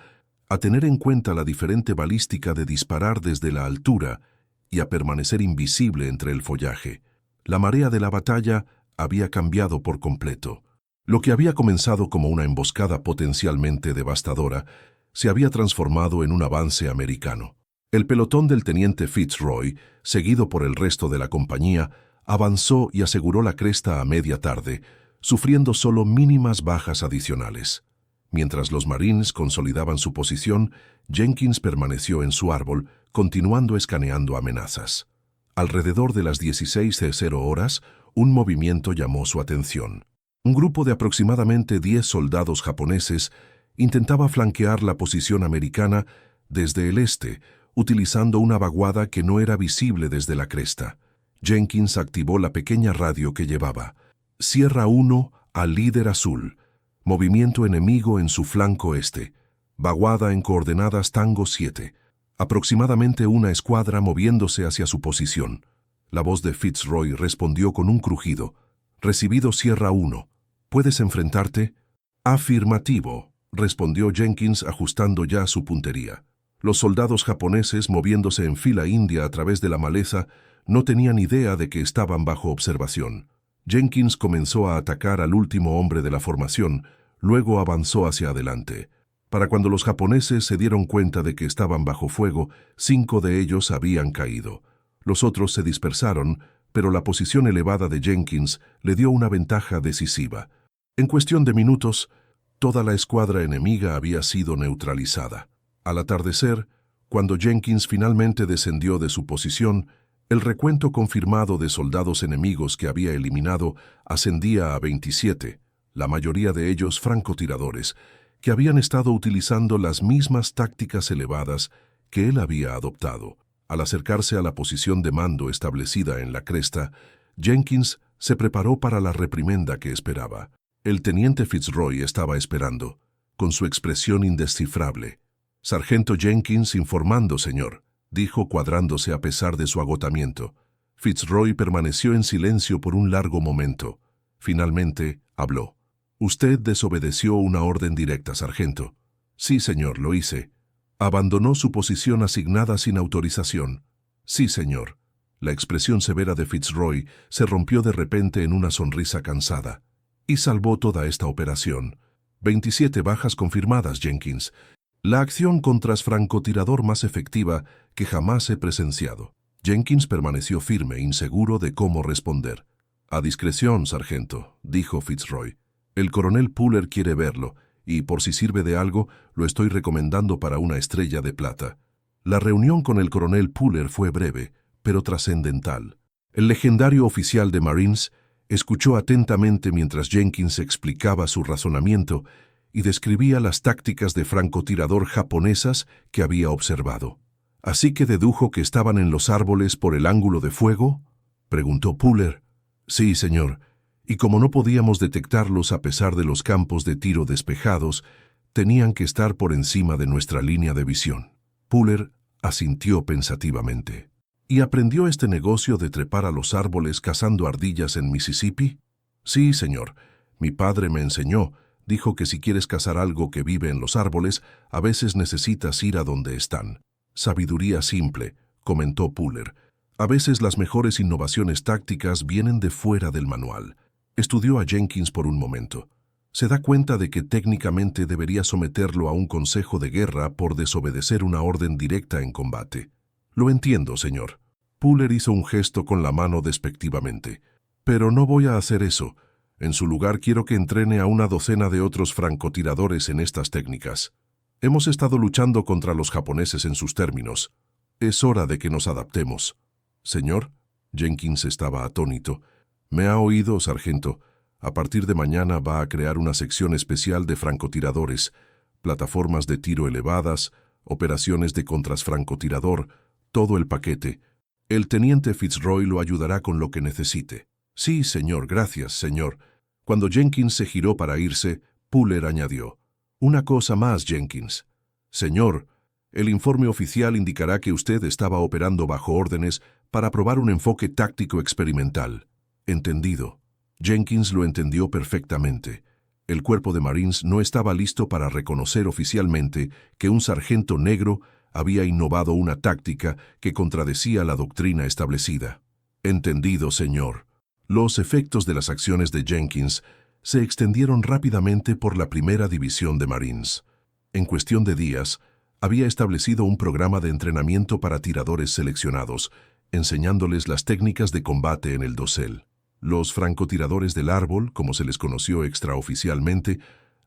S1: a tener en cuenta la diferente balística de disparar desde la altura y a permanecer invisible entre el follaje. La marea de la batalla había cambiado por completo. Lo que había comenzado como una emboscada potencialmente devastadora se había transformado en un avance americano. El pelotón del teniente Fitzroy, seguido por el resto de la compañía, avanzó y aseguró la cresta a media tarde, sufriendo solo mínimas bajas adicionales. Mientras los Marines consolidaban su posición, Jenkins permaneció en su árbol, continuando escaneando amenazas. Alrededor de las 16:00 horas, un movimiento llamó su atención. Un grupo de aproximadamente 10 soldados japoneses intentaba flanquear la posición americana desde el este, utilizando una vaguada que no era visible desde la cresta. Jenkins activó la pequeña radio que llevaba. Sierra 1 al líder azul. Movimiento enemigo en su flanco este. Vaguada en coordenadas Tango 7. Aproximadamente una escuadra moviéndose hacia su posición. La voz de Fitzroy respondió con un crujido. Recibido Sierra 1. ¿Puedes enfrentarte? Afirmativo, respondió Jenkins ajustando ya su puntería. Los soldados japoneses, moviéndose en fila india a través de la maleza, no tenían idea de que estaban bajo observación. Jenkins comenzó a atacar al último hombre de la formación, luego avanzó hacia adelante. Para cuando los japoneses se dieron cuenta de que estaban bajo fuego, 5 de ellos habían caído. Los otros se dispersaron, pero la posición elevada de Jenkins le dio una ventaja decisiva. En cuestión de minutos, toda la escuadra enemiga había sido neutralizada. Al atardecer, cuando Jenkins finalmente descendió de su posición, el recuento confirmado de soldados enemigos que había eliminado ascendía a 27, la mayoría de ellos francotiradores, que habían estado utilizando las mismas tácticas elevadas que él había adoptado. Al acercarse a la posición de mando establecida en la cresta, Jenkins se preparó para la reprimenda que esperaba. El teniente Fitzroy estaba esperando, con su expresión indescifrable. «Sargento Jenkins informando, señor», dijo cuadrándose a pesar de su agotamiento. Fitzroy permaneció en silencio por un largo momento. Finalmente, habló. «Usted desobedeció una orden directa, sargento». «Sí, señor, lo hice». «Abandonó su posición asignada sin autorización». «Sí, señor». La expresión severa de Fitzroy se rompió de repente en una sonrisa cansada. «Y salvó toda esta operación. 27 bajas confirmadas, Jenkins. La acción contra francotirador más efectiva que jamás he presenciado». Jenkins permaneció firme, inseguro de cómo responder. «A discreción, sargento», dijo Fitzroy. «El coronel Puller quiere verlo, y por si sirve de algo, lo estoy recomendando para una estrella de plata». La reunión con el coronel Puller fue breve, pero trascendental. El legendario oficial de Marines escuchó atentamente mientras Jenkins explicaba su razonamiento y describía las tácticas de francotirador japonesas que había observado. «¿Así que dedujo que estaban en los árboles por el ángulo de fuego?», preguntó Puller. «Sí, señor. Y como no podíamos detectarlos a pesar de los campos de tiro despejados, tenían que estar por encima de nuestra línea de visión». Puller asintió pensativamente. «¿Y aprendió este negocio de trepar a los árboles cazando ardillas en Mississippi?» «Sí, señor. Mi padre me enseñó. Dijo que si quieres cazar algo que vive en los árboles, a veces necesitas ir a donde están». «Sabiduría simple», comentó Puller. «A veces las mejores innovaciones tácticas vienen de fuera del manual». Estudió a Jenkins por un momento. Se da cuenta de que técnicamente debería someterlo a un consejo de guerra por desobedecer una orden directa en combate. «Lo entiendo, señor». Puller hizo un gesto con la mano despectivamente. «Pero no voy a hacer eso. En su lugar quiero que entrene a una docena de otros francotiradores en estas técnicas. Hemos estado luchando contra los japoneses en sus términos. Es hora de que nos adaptemos». «Señor», Jenkins estaba atónito. «Me ha oído, sargento. A partir de mañana va a crear una sección especial de francotiradores, plataformas de tiro elevadas, operaciones de contrafrancotirador, todo el paquete. El teniente Fitzroy lo ayudará con lo que necesite. Sí, señor, gracias, señor. Cuando Jenkins se giró para irse, Puller añadió: una cosa más, Jenkins. Señor, el informe oficial indicará que usted estaba operando bajo órdenes para probar un enfoque táctico experimental. Entendido. Jenkins lo entendió perfectamente. El cuerpo de Marines no estaba listo para reconocer oficialmente que un sargento negro había innovado una táctica que contradecía la doctrina establecida. Entendido, señor. Los efectos de las acciones de Jenkins se extendieron rápidamente por la primera división de Marines. En cuestión de días, había establecido un programa de entrenamiento para tiradores seleccionados, enseñándoles las técnicas de combate en el dosel. Los francotiradores del árbol, como se les conoció extraoficialmente,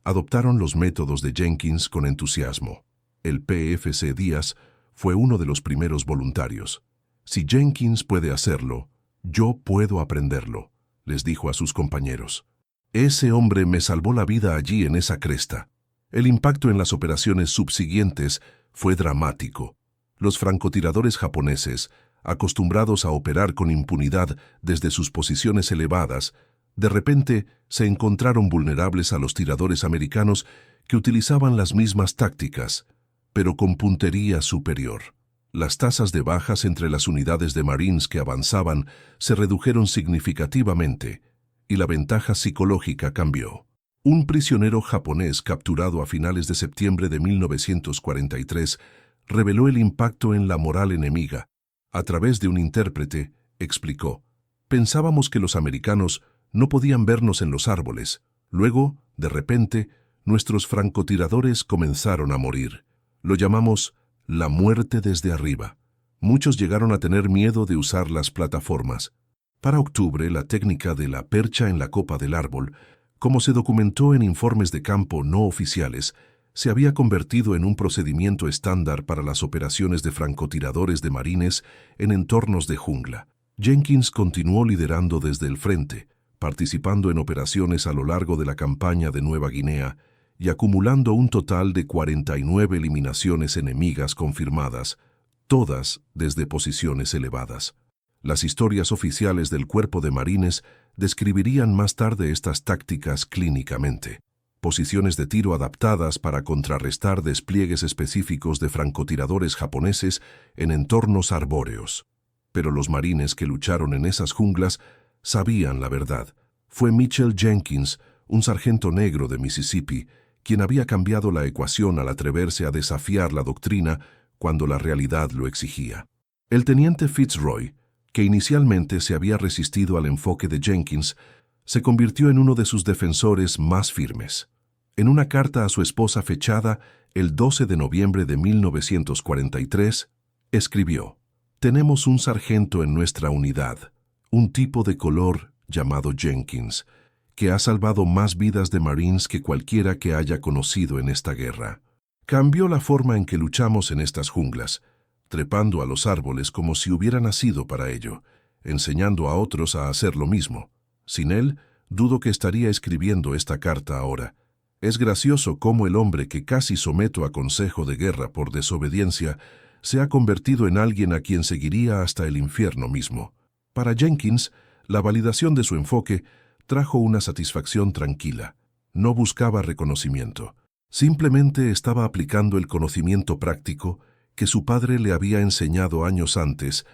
S1: adoptaron los métodos de Jenkins con entusiasmo. El PFC Díaz fue uno de los primeros voluntarios. Si Jenkins puede hacerlo, yo puedo aprenderlo, les dijo a sus compañeros. Ese hombre me salvó la vida allí en esa cresta. El impacto en las operaciones subsiguientes fue dramático. Los francotiradores japoneses, acostumbrados a operar con impunidad desde sus posiciones elevadas, de repente se encontraron vulnerables a los tiradores americanos que utilizaban las mismas tácticas, pero con puntería superior. Las tasas de bajas entre las unidades de Marines que avanzaban se redujeron significativamente, y la ventaja psicológica cambió. Un prisionero japonés capturado a finales de septiembre de 1943 reveló el impacto en la moral enemiga. A través de un intérprete, explicó: pensábamos que los americanos no podían vernos en los árboles. Luego, de repente, nuestros francotiradores comenzaron a morir. Lo llamamos la muerte desde arriba. Muchos llegaron a tener miedo de usar las plataformas. Para octubre, la técnica de la percha en la copa del árbol, como se documentó en informes de campo no oficiales, se había convertido en un procedimiento estándar para las operaciones de francotiradores de marines en entornos de jungla. Jenkins continuó liderando desde el frente, participando en operaciones a lo largo de la campaña de Nueva Guinea y acumulando un total de 49 eliminaciones enemigas confirmadas, todas desde posiciones elevadas. Las historias oficiales del Cuerpo de Marines describirían más tarde estas tácticas clínicamente. Posiciones de tiro adaptadas para contrarrestar despliegues específicos de francotiradores japoneses en entornos arbóreos. Pero los marines que lucharon en esas junglas sabían la verdad. Fue Mitchell Jenkins, un sargento negro de Mississippi, quien había cambiado la ecuación al atreverse a desafiar la doctrina cuando la realidad lo exigía. El teniente Fitzroy, que inicialmente se había resistido al enfoque de Jenkins, se convirtió en uno de sus defensores más firmes. En una carta a su esposa fechada el 12 de noviembre de 1943, escribió: «Tenemos un sargento en nuestra unidad, un tipo de color llamado Jenkins, que ha salvado más vidas de Marines que cualquiera que haya conocido en esta guerra. Cambió la forma en que luchamos en estas junglas, trepando a los árboles como si hubiera nacido para ello, enseñando a otros a hacer lo mismo. Sin él, dudo que estaría escribiendo esta carta ahora. Es gracioso cómo el hombre que casi someto a consejo de guerra por desobediencia se ha convertido en alguien a quien seguiría hasta el infierno mismo». Para Jenkins, la validación de su enfoque trajo una satisfacción tranquila. No buscaba reconocimiento. Simplemente estaba aplicando el conocimiento práctico que su padre le había enseñado años antes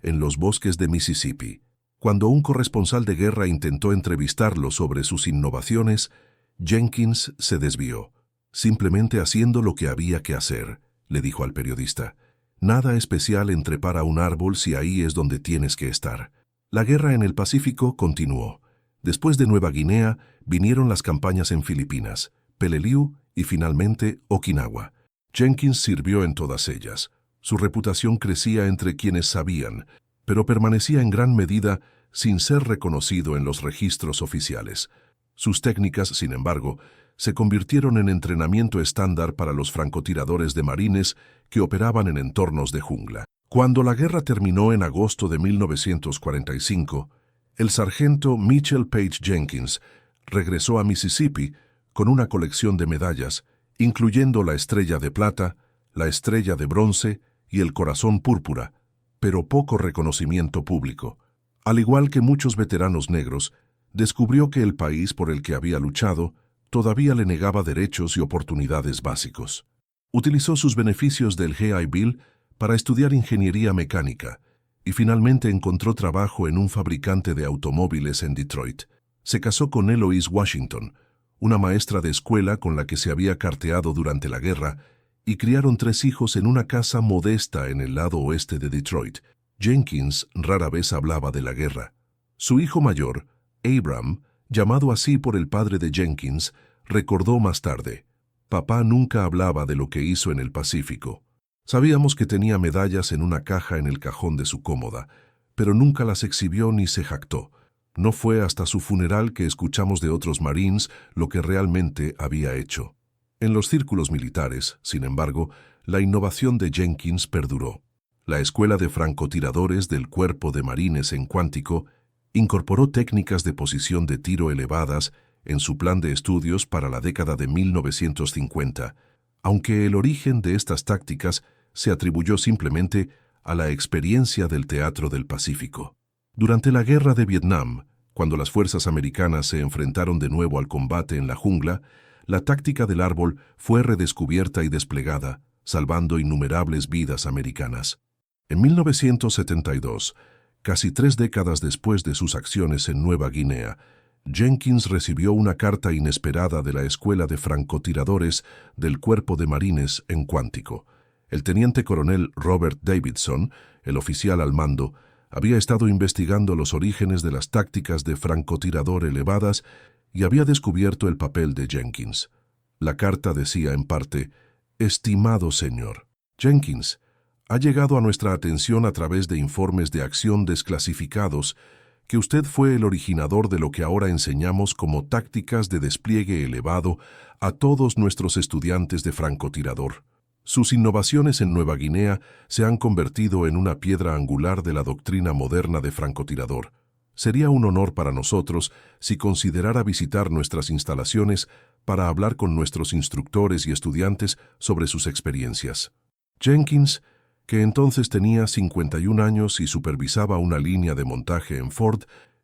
S1: en los bosques de Mississippi. Cuando un corresponsal de guerra intentó entrevistarlo sobre sus innovaciones, Jenkins se desvió. «Simplemente haciendo lo que había que hacer», le dijo al periodista. «Nada especial en trepar a un árbol si ahí es donde tienes que estar». La guerra en el Pacífico continuó. Después de Nueva Guinea, vinieron las campañas en Filipinas, Peleliu y finalmente Okinawa. Jenkins sirvió en todas ellas. Su reputación crecía entre quienes sabían, pero permanecía en gran medida sin ser reconocido en los registros oficiales. Sus técnicas, sin embargo, se convirtieron en entrenamiento estándar para los francotiradores de marines que operaban en entornos de jungla. Cuando la guerra terminó en agosto de 1945, el sargento Mitchell Page Jenkins regresó a Mississippi con una colección de medallas, incluyendo la Estrella de Plata, la estrella de bronce y el corazón púrpura, pero poco reconocimiento público. Al igual que muchos veteranos negros, descubrió que el país por el que había luchado todavía le negaba derechos y oportunidades básicos. Utilizó sus beneficios del GI Bill para estudiar ingeniería mecánica y finalmente encontró trabajo en un fabricante de automóviles en Detroit. Se casó con Eloise Washington, una maestra de escuela con la que se había carteado durante la guerra, y criaron 3 hijos en una casa modesta en el lado oeste de Detroit. Jenkins rara vez hablaba de la guerra. Su hijo mayor, Abram, llamado así por el padre de Jenkins, recordó más tarde: «Papá nunca hablaba de lo que hizo en el Pacífico. Sabíamos que tenía medallas en una caja en el cajón de su cómoda, pero nunca las exhibió ni se jactó. No fue hasta su funeral que escuchamos de otros Marines lo que realmente había hecho». En los círculos militares, sin embargo, la innovación de Jenkins perduró. La Escuela de Francotiradores del Cuerpo de Marines en Quantico incorporó técnicas de posición de tiro elevadas en su plan de estudios para la década de 1950, aunque el origen de estas tácticas se atribuyó simplemente a la experiencia del Teatro del Pacífico. Durante la Guerra de Vietnam, cuando las fuerzas americanas se enfrentaron de nuevo al combate en la jungla, la táctica del árbol fue redescubierta y desplegada, salvando innumerables vidas americanas. En 1972, casi 3 décadas después de sus acciones en Nueva Guinea, Jenkins recibió una carta inesperada de la Escuela de Francotiradores del Cuerpo de Marines en Quantico. El teniente coronel Robert Davidson, el oficial al mando, había estado investigando los orígenes de las tácticas de francotirador elevadas y había descubierto el papel de Jenkins. La carta decía en parte: «Estimado señor Jenkins, ha llegado a nuestra atención a través de informes de acción desclasificados que usted fue el originador de lo que ahora enseñamos como tácticas de despliegue elevado a todos nuestros estudiantes de francotirador. Sus innovaciones en Nueva Guinea se han convertido en una piedra angular de la doctrina moderna de francotirador. Sería un honor para nosotros si considerara visitar nuestras instalaciones para hablar con nuestros instructores y estudiantes sobre sus experiencias». Jenkins, que entonces tenía 51 años y supervisaba una línea de montaje en Ford,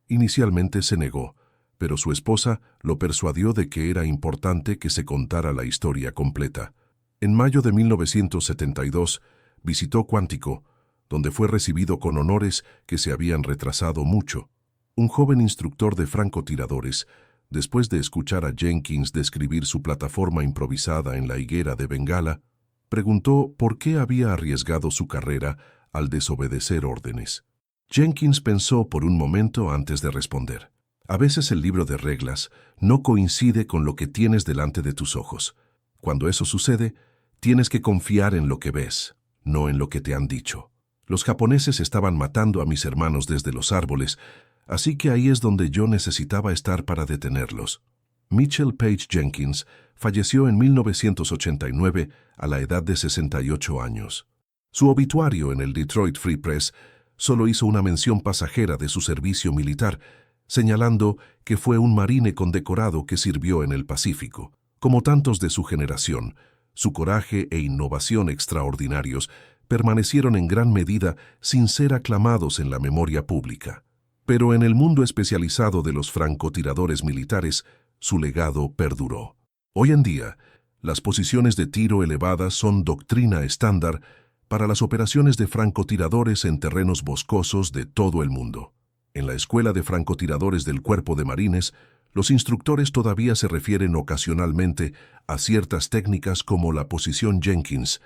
S1: inicialmente se negó, pero su esposa lo persuadió de que era importante que se contara la historia completa. En mayo de 1972 visitó Quantico, donde fue recibido con honores que se habían retrasado mucho. Un joven instructor de francotiradores, después de escuchar a Jenkins describir su plataforma improvisada en la higuera de Bengala, preguntó por qué había arriesgado su carrera al desobedecer órdenes. Jenkins pensó por un momento antes de responder. A veces el libro de reglas no coincide con lo que tienes delante de tus ojos. Cuando eso sucede, tienes que confiar en lo que ves, no en lo que te han dicho. Los japoneses estaban matando a mis hermanos desde los árboles, así que ahí es donde yo necesitaba estar para detenerlos. Mitchell Page Jenkins falleció en 1989 a la edad de 68 años. Su obituario en el Detroit Free Press solo hizo una mención pasajera de su servicio militar, señalando que fue un marine condecorado que sirvió en el Pacífico. Como tantos de su generación, su coraje e innovación extraordinarios permanecieron en gran medida sin ser aclamados en la memoria pública. Pero en el mundo especializado de los francotiradores militares, su legado perduró. Hoy en día, las posiciones de tiro elevadas son doctrina estándar para las operaciones de francotiradores en terrenos boscosos de todo el mundo. En la Escuela de Francotiradores del Cuerpo de Marines, los instructores todavía se refieren ocasionalmente a ciertas técnicas como la posición Jenkins,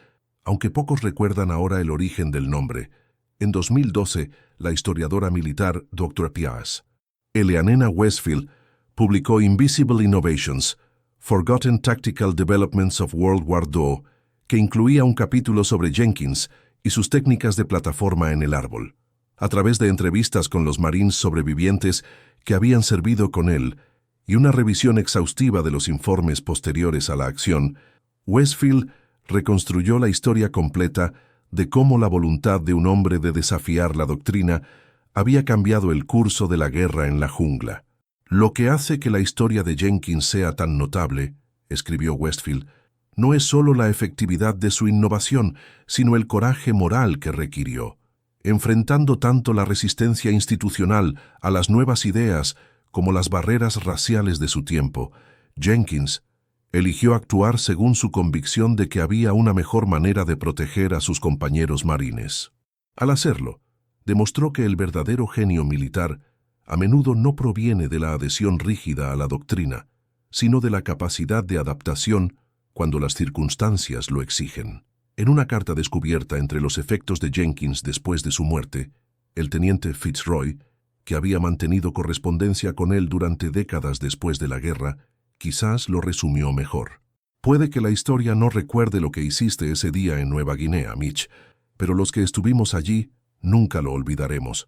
S1: aunque pocos recuerdan ahora el origen del nombre. En 2012, la historiadora militar Dr. Piaz Eleanena Westfield publicó Invisible Innovations, Forgotten Tactical Developments of World War II, que incluía un capítulo sobre Jenkins y sus técnicas de plataforma en el árbol. A través de entrevistas con los marines sobrevivientes que habían servido con él y una revisión exhaustiva de los informes posteriores a la acción, Westfield reconstruyó la historia completa de cómo la voluntad de un hombre de desafiar la doctrina había cambiado el curso de la guerra en la jungla. «Lo que hace que la historia de Jenkins sea tan notable», escribió Westfield, no es solo la efectividad de su innovación, sino el coraje moral que requirió. Enfrentando tanto la resistencia institucional a las nuevas ideas como las barreras raciales de su tiempo, Jenkins eligió actuar según su convicción de que había una mejor manera de proteger a sus compañeros marines. Al hacerlo, demostró que el verdadero genio militar a menudo no proviene de la adhesión rígida a la doctrina, sino de la capacidad de adaptación cuando las circunstancias lo exigen. En una carta descubierta entre los efectos de Jenkins después de su muerte, el teniente Fitzroy, que había mantenido correspondencia con él durante décadas después de la guerra, quizás lo resumió mejor. Puede que la historia no recuerde lo que hiciste ese día en Nueva Guinea, Mitch, pero los que estuvimos allí nunca lo olvidaremos.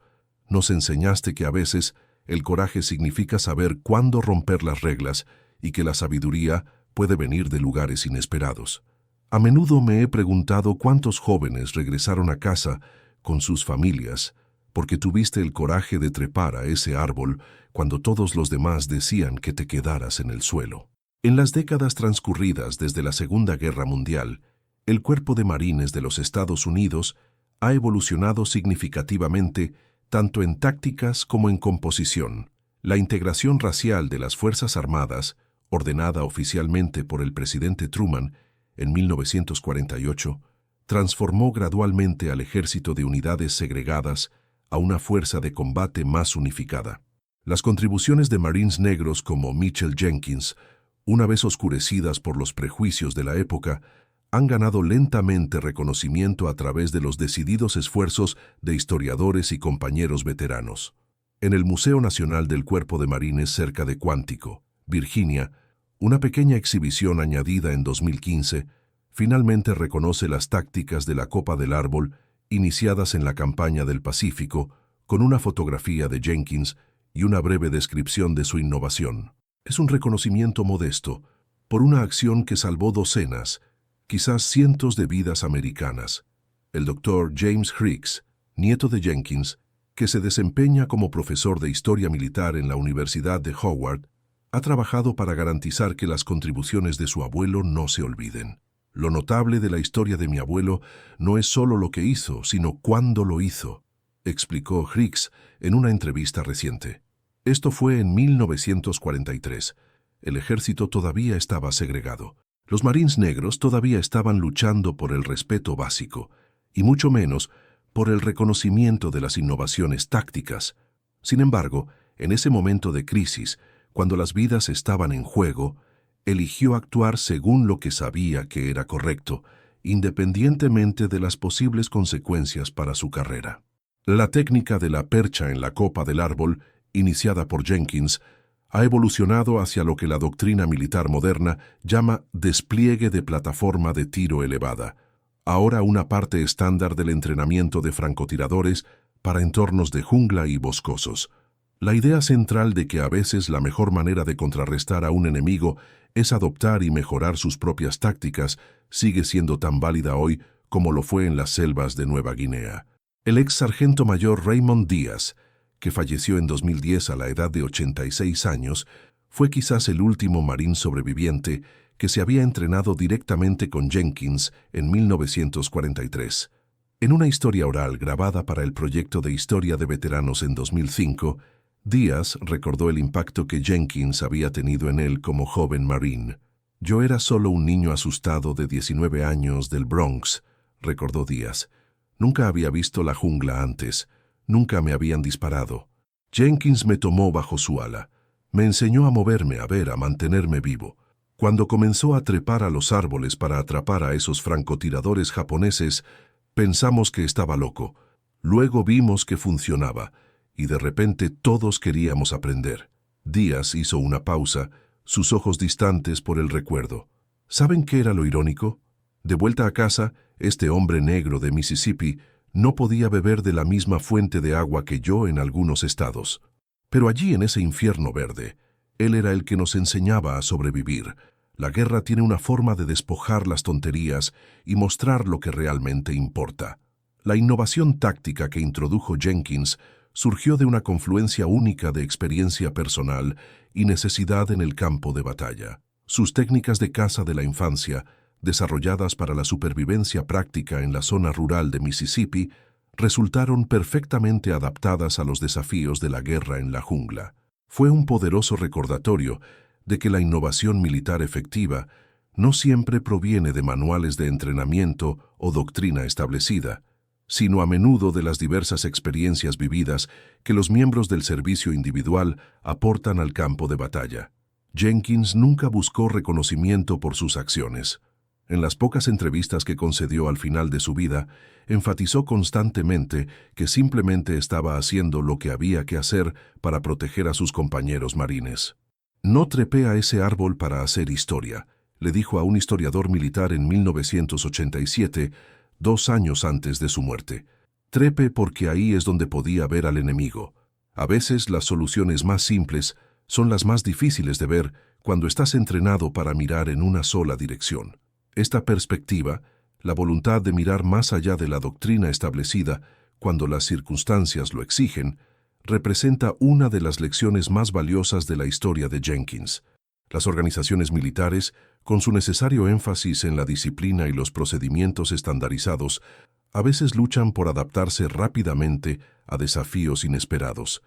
S1: Nos enseñaste que a veces el coraje significa saber cuándo romper las reglas y que la sabiduría puede venir de lugares inesperados. A menudo me he preguntado cuántos jóvenes regresaron a casa con sus familias porque tuviste el coraje de trepar a ese árbol cuando todos los demás decían que te quedaras en el suelo. En las décadas transcurridas desde la Segunda Guerra Mundial, el Cuerpo de Marines de los Estados Unidos ha evolucionado significativamente tanto en tácticas como en composición. La integración racial de las Fuerzas Armadas, ordenada oficialmente por el presidente Truman en 1948, transformó gradualmente al ejército de unidades segregadas a una fuerza de combate más unificada. Las contribuciones de Marines negros como Mitchell Jenkins, una vez oscurecidas por los prejuicios de la época, han ganado lentamente reconocimiento a través de los decididos esfuerzos de historiadores y compañeros veteranos. En el Museo Nacional del Cuerpo de Marines cerca de Quantico, Virginia, una pequeña exhibición añadida en 2015 finalmente reconoce las tácticas de la Copa del Árbol iniciadas en la campaña del Pacífico, con una fotografía de Jenkins y una breve descripción de su innovación. Es un reconocimiento modesto por una acción que salvó docenas, quizás cientos de vidas americanas. El Dr. James Hicks, nieto de Jenkins, que se desempeña como profesor de historia militar en la Universidad de Howard, ha trabajado para garantizar que las contribuciones de su abuelo no se olviden. Lo notable de la historia de mi abuelo no es solo lo que hizo, sino cuándo lo hizo, explicó Hicks en una entrevista reciente. Esto fue en 1943. El ejército todavía estaba segregado. Los Marines negros todavía estaban luchando por el respeto básico, y mucho menos por el reconocimiento de las innovaciones tácticas. Sin embargo, en ese momento de crisis, cuando las vidas estaban en juego, eligió actuar según lo que sabía que era correcto, independientemente de las posibles consecuencias para su carrera. La técnica de la percha en la copa del árbol, iniciada por Jenkins, ha evolucionado hacia lo que la doctrina militar moderna llama despliegue de plataforma de tiro elevada, ahora una parte estándar del entrenamiento de francotiradores para entornos de jungla y boscosos. La idea central de que a veces la mejor manera de contrarrestar a un enemigo es adoptar y mejorar sus propias tácticas sigue siendo tan válida hoy como lo fue en las selvas de Nueva Guinea. El ex sargento mayor Raymond Díaz, que falleció en 2010 a la edad de 86 años, fue quizás el último marín sobreviviente que se había entrenado directamente con Jenkins en 1943. En una historia oral grabada para el proyecto de Historia de Veteranos en 2005, Díaz recordó el impacto que Jenkins había tenido en él como joven marín. «Yo era solo un niño asustado de 19 años del Bronx», recordó Díaz. «Nunca había visto la jungla antes. Nunca me habían disparado. Jenkins me tomó bajo su ala. Me enseñó a moverme, a mantenerme vivo. Cuando comenzó a trepar a los árboles para atrapar a esos francotiradores japoneses, pensamos que estaba loco. Luego vimos que funcionaba, y de repente todos queríamos aprender». Díaz hizo una pausa, sus ojos distantes por el recuerdo. ¿Saben qué era lo irónico? De vuelta a casa, este hombre negro de Mississippi no podía beber de la misma fuente de agua que yo en algunos estados. Pero allí en ese infierno verde, él era el que nos enseñaba a sobrevivir. La guerra tiene una forma de despojar las tonterías y mostrar lo que realmente importa. La innovación táctica que introdujo Jenkins surgió de una confluencia única de experiencia personal y necesidad en el campo de batalla. Sus técnicas de caza de la infancia, desarrolladas para la supervivencia práctica en la zona rural de Mississippi, resultaron perfectamente adaptadas a los desafíos de la guerra en la jungla. Fue un poderoso recordatorio de que la innovación militar efectiva no siempre proviene de manuales de entrenamiento o doctrina establecida, sino a menudo de las diversas experiencias vividas que los miembros del servicio individual aportan al campo de batalla. Jenkins nunca buscó reconocimiento por sus acciones. En las pocas entrevistas que concedió al final de su vida, enfatizó constantemente que simplemente estaba haciendo lo que había que hacer para proteger a sus compañeros marines. «No trepé a ese árbol para hacer historia», le dijo a un historiador militar en 1987, 2 años antes de su muerte. «Trepe porque ahí es donde podía ver al enemigo. A veces las soluciones más simples son las más difíciles de ver cuando estás entrenado para mirar en una sola dirección». Esta perspectiva, la voluntad de mirar más allá de la doctrina establecida cuando las circunstancias lo exigen, representa una de las lecciones más valiosas de la historia de Jenkins. Las organizaciones militares, con su necesario énfasis en la disciplina y los procedimientos estandarizados, a veces luchan por adaptarse rápidamente a desafíos inesperados.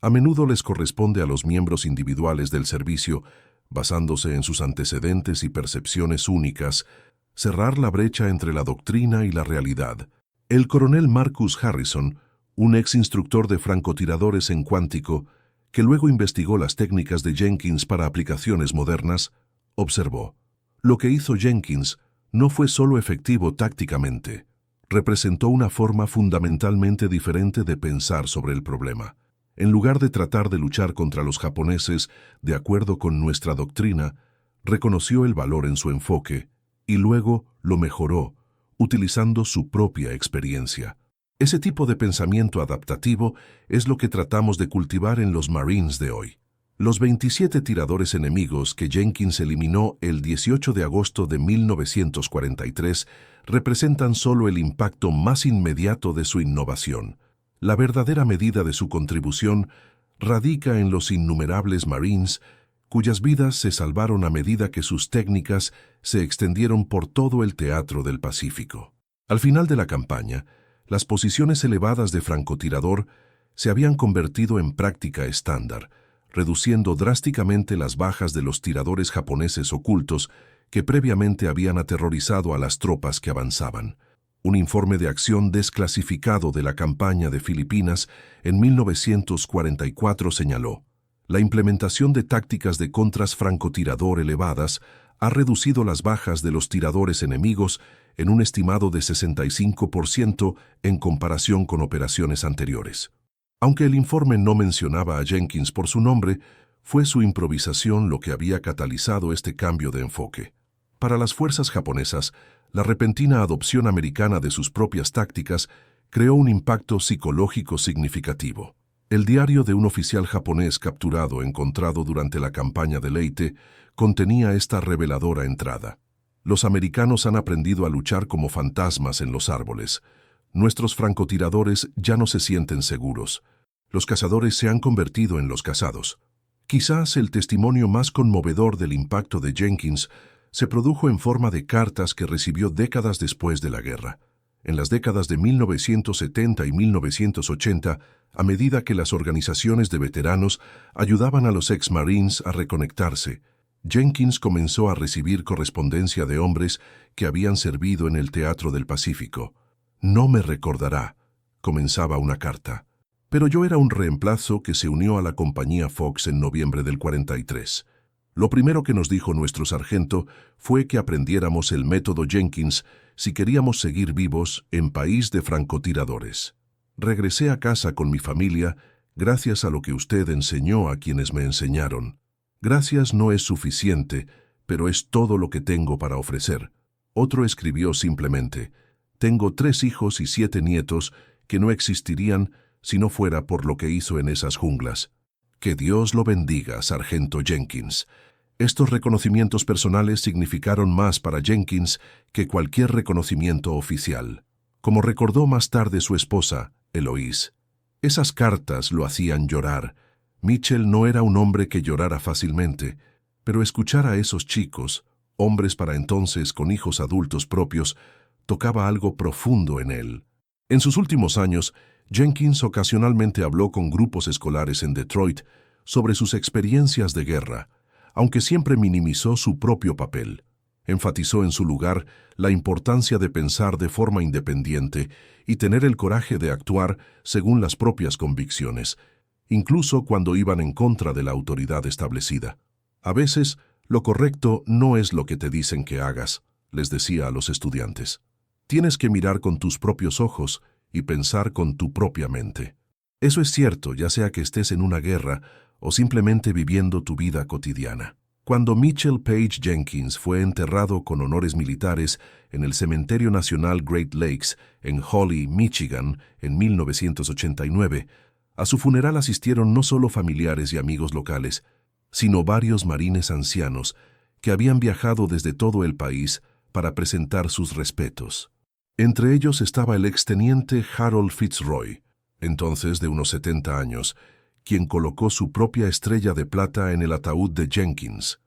S1: A menudo les corresponde a los miembros individuales del servicio, basándose en sus antecedentes y percepciones únicas, cerrar la brecha entre la doctrina y la realidad. El coronel Marcus Harrison, un ex instructor de francotiradores en Cuántico, que luego investigó las técnicas de Jenkins para aplicaciones modernas, observó: «Lo que hizo Jenkins no fue solo efectivo tácticamente, representó una forma fundamentalmente diferente de pensar sobre el problema. En lugar de tratar de luchar contra los japoneses de acuerdo con nuestra doctrina, reconoció el valor en su enfoque y luego lo mejoró, utilizando su propia experiencia». Ese tipo de pensamiento adaptativo es lo que tratamos de cultivar en los Marines de hoy. Los 27 tiradores enemigos que Jenkins eliminó el 18 de agosto de 1943 representan solo el impacto más inmediato de su innovación. La verdadera medida de su contribución radica en los innumerables Marines cuyas vidas se salvaron a medida que sus técnicas se extendieron por todo el teatro del Pacífico. Al final de la campaña, las posiciones elevadas de francotirador se habían convertido en práctica estándar, reduciendo drásticamente las bajas de los tiradores japoneses ocultos que previamente habían aterrorizado a las tropas que avanzaban. Un informe de acción desclasificado de la campaña de Filipinas en 1944 señaló: «La implementación de tácticas de contras francotirador elevadas ha reducido las bajas de los tiradores enemigos en un estimado de 65% en comparación con operaciones anteriores». Aunque el informe no mencionaba a Jenkins por su nombre, fue su improvisación lo que había catalizado este cambio de enfoque. Para las fuerzas japonesas, la repentina adopción americana de sus propias tácticas creó un impacto psicológico significativo. El diario de un oficial japonés capturado encontrado durante la campaña de Leyte contenía esta reveladora entrada: «Los americanos han aprendido a luchar como fantasmas en los árboles. Nuestros francotiradores ya no se sienten seguros. Los cazadores se han convertido en los cazados». Quizás el testimonio más conmovedor del impacto de Jenkins se produjo en forma de cartas que recibió décadas después de la guerra. En las décadas de 1970 y 1980, a medida que las organizaciones de veteranos ayudaban a los ex-marines a reconectarse, Jenkins comenzó a recibir correspondencia de hombres que habían servido en el Teatro del Pacífico. «No me recordará», comenzaba una carta, «pero yo era un reemplazo que se unió a la compañía Fox en noviembre del 43. Lo primero que nos dijo nuestro sargento fue que aprendiéramos el método Jenkins si queríamos seguir vivos en país de francotiradores. Regresé a casa con mi familia gracias a lo que usted enseñó a quienes me enseñaron. Gracias no es suficiente, pero es todo lo que tengo para ofrecer». Otro escribió simplemente: «Tengo 3 hijos y 7 nietos que no existirían si no fuera por lo que hizo en esas junglas. Que Dios lo bendiga, sargento Jenkins». Estos reconocimientos personales significaron más para Jenkins que cualquier reconocimiento oficial. Como recordó más tarde su esposa, Eloise, esas cartas lo hacían llorar. Mitchell no era un hombre que llorara fácilmente, pero escuchar a esos chicos, hombres para entonces con hijos adultos propios, tocaba algo profundo en él. En sus últimos años, Jenkins ocasionalmente habló con grupos escolares en Detroit sobre sus experiencias de guerra, aunque siempre minimizó su propio papel. Enfatizó en su lugar la importancia de pensar de forma independiente y tener el coraje de actuar según las propias convicciones, incluso cuando iban en contra de la autoridad establecida. A veces, lo correcto no es lo que te dicen que hagas, les decía a los estudiantes. Tienes que mirar con tus propios ojos y pensar con tu propia mente. Eso es cierto, ya sea que estés en una guerra o simplemente viviendo tu vida cotidiana. Cuando Mitchell Page Jenkins fue enterrado con honores militares en el Cementerio Nacional Great Lakes en Holly, Michigan, en 1989, a su funeral asistieron no solo familiares y amigos locales, sino varios marines ancianos que habían viajado desde todo el país para presentar sus respetos. Entre ellos estaba el exteniente Harold Fitzroy, entonces de unos 70 años, quien colocó su propia estrella de plata en el ataúd de Jenkins.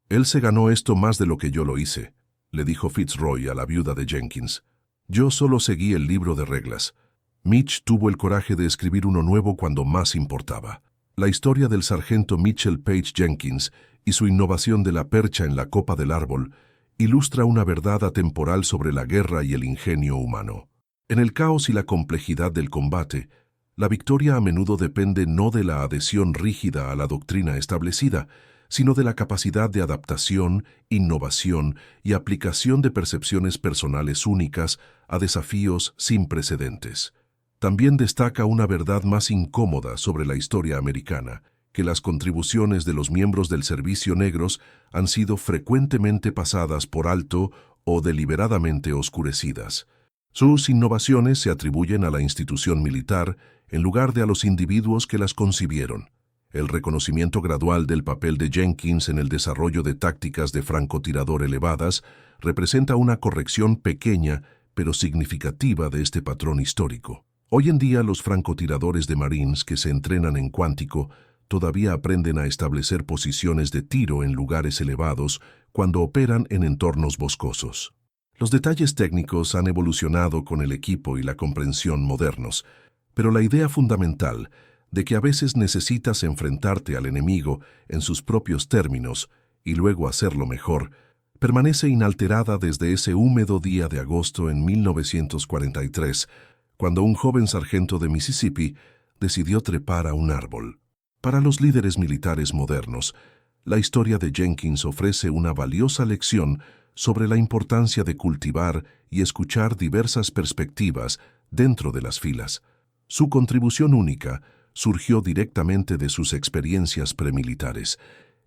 S1: «Él se ganó esto más de lo que yo lo hice», le dijo Fitzroy a la viuda de Jenkins. «Yo solo seguí el libro de reglas. Mitch tuvo el coraje de escribir uno nuevo cuando más importaba». La historia del sargento Mitchell Page Jenkins y su innovación de la percha en la copa del árbol ilustra una verdad atemporal sobre la guerra y el ingenio humano. En el caos y la complejidad del combate, la victoria a menudo depende no de la adhesión rígida a la doctrina establecida, sino de la capacidad de adaptación, innovación y aplicación de percepciones personales únicas a desafíos sin precedentes. También destaca una verdad más incómoda sobre la historia americana, que las contribuciones de los miembros del servicio negros han sido frecuentemente pasadas por alto o deliberadamente oscurecidas. Sus innovaciones se atribuyen a la institución militar en lugar de a los individuos que las concibieron. El reconocimiento gradual del papel de Jenkins en el desarrollo de tácticas de francotirador elevadas representa una corrección pequeña pero significativa de este patrón histórico. Hoy en día los francotiradores de Marines que se entrenan en Cuántico todavía aprenden a establecer posiciones de tiro en lugares elevados cuando operan en entornos boscosos. Los detalles técnicos han evolucionado con el equipo y la comprensión modernos, pero la idea fundamental de que a veces necesitas enfrentarte al enemigo en sus propios términos y luego hacerlo mejor, permanece inalterada desde ese húmedo día de agosto en 1943, cuando un joven sargento de Mississippi decidió trepar a un árbol. Para los líderes militares modernos, la historia de Jenkins ofrece una valiosa lección sobre la importancia de cultivar y escuchar diversas perspectivas dentro de las filas. Su contribución única surgió directamente de sus experiencias premilitares,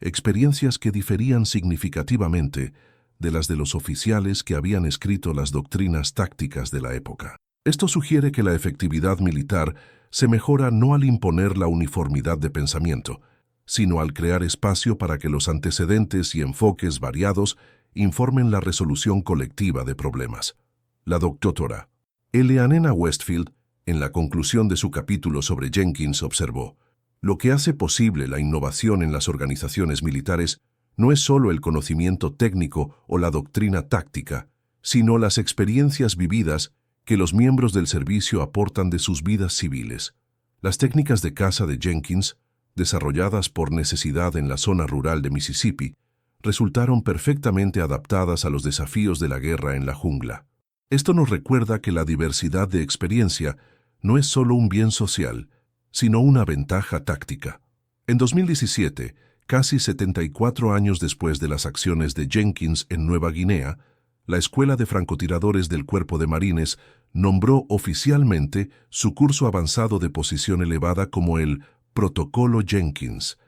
S1: experiencias que diferían significativamente de las de los oficiales que habían escrito las doctrinas tácticas de la época. Esto sugiere que la efectividad militar se mejora no al imponer la uniformidad de pensamiento, sino al crear espacio para que los antecedentes y enfoques variados informen la resolución colectiva de problemas. La doctora Eleanor Westfield, en la conclusión de su capítulo sobre Jenkins, observó: «Lo que hace posible la innovación en las organizaciones militares no es solo el conocimiento técnico o la doctrina táctica, sino las experiencias vividas que los miembros del servicio aportan de sus vidas civiles». Las técnicas de caza de Jenkins, desarrolladas por necesidad en la zona rural de Mississippi, resultaron perfectamente adaptadas a los desafíos de la guerra en la jungla. Esto nos recuerda que la diversidad de experiencia no es solo un bien social, sino una ventaja táctica. En 2017, casi 74 años después de las acciones de Jenkins en Nueva Guinea, la Escuela de Francotiradores del Cuerpo de Marines nombró oficialmente su curso avanzado de posición elevada como el Protocolo Jenkins,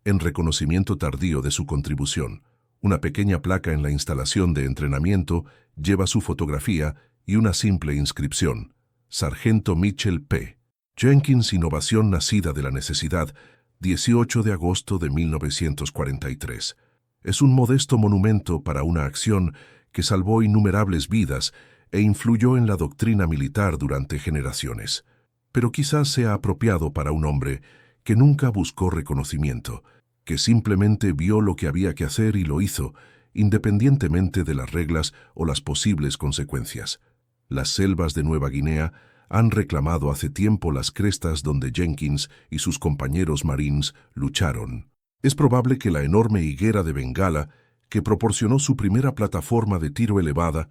S1: en reconocimiento tardío de su contribución. Una pequeña placa en la instalación de entrenamiento lleva su fotografía y una simple inscripción: Sargento Mitchell P. Jenkins, innovación nacida de la necesidad, 18 de agosto de 1943. Es un modesto monumento para una acción que salvó innumerables vidas e influyó en la doctrina militar durante generaciones. Pero quizás sea apropiado para un hombre que nunca buscó reconocimiento, que simplemente vio lo que había que hacer y lo hizo, independientemente de las reglas o las posibles consecuencias. Las selvas de Nueva Guinea han reclamado hace tiempo las crestas donde Jenkins y sus compañeros marines lucharon. Es probable que la enorme higuera de Bengala, que proporcionó su primera plataforma de tiro elevada,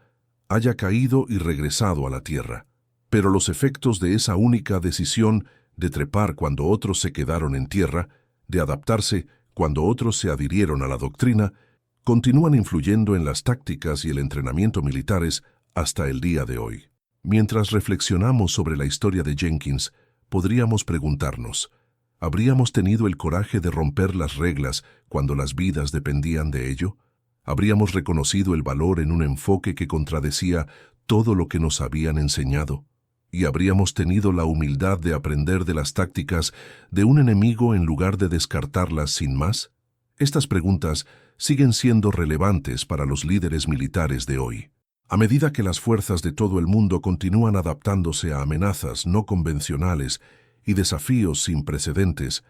S1: haya caído y regresado a la tierra. Pero los efectos de esa única decisión de trepar cuando otros se quedaron en tierra, de adaptarse cuando otros se adhirieron a la doctrina, continúan influyendo en las tácticas y el entrenamiento militares hasta el día de hoy. Mientras reflexionamos sobre la historia de Jenkins, podríamos preguntarnos, ¿habríamos tenido el coraje de romper las reglas cuando las vidas dependían de ello? ¿Habríamos reconocido el valor en un enfoque que contradecía todo lo que nos habían enseñado? ¿Y habríamos tenido la humildad de aprender de las tácticas de un enemigo en lugar de descartarlas sin más? Estas preguntas siguen siendo relevantes para los líderes militares de hoy. A medida que las fuerzas de todo el mundo continúan adaptándose a amenazas no convencionales y desafíos sin precedentes,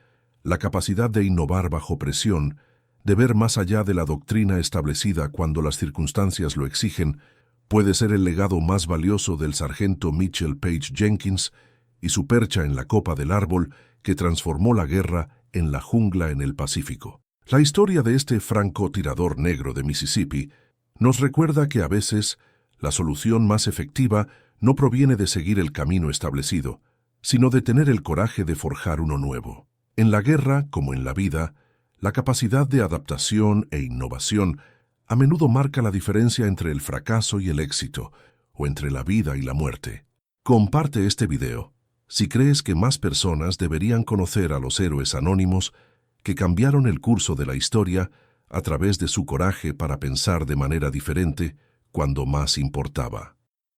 S1: la capacidad de innovar bajo presión, de ver más allá de la doctrina establecida cuando las circunstancias lo exigen, puede ser el legado más valioso del sargento Mitchell Page Jenkins y su percha en la copa del árbol que transformó la guerra en la jungla en el Pacífico. La historia de este francotirador negro de Mississippi nos recuerda que a veces la solución más efectiva no proviene de seguir el camino establecido, sino de tener el coraje de forjar uno nuevo. En la guerra, como en la vida, la capacidad de adaptación e innovación a menudo marca la diferencia entre el fracaso y el éxito, o entre la vida y la muerte. Comparte este video si crees que más personas deberían conocer a los héroes anónimos que cambiaron el curso de la historia a través de su coraje para pensar de manera diferente cuando más importaba.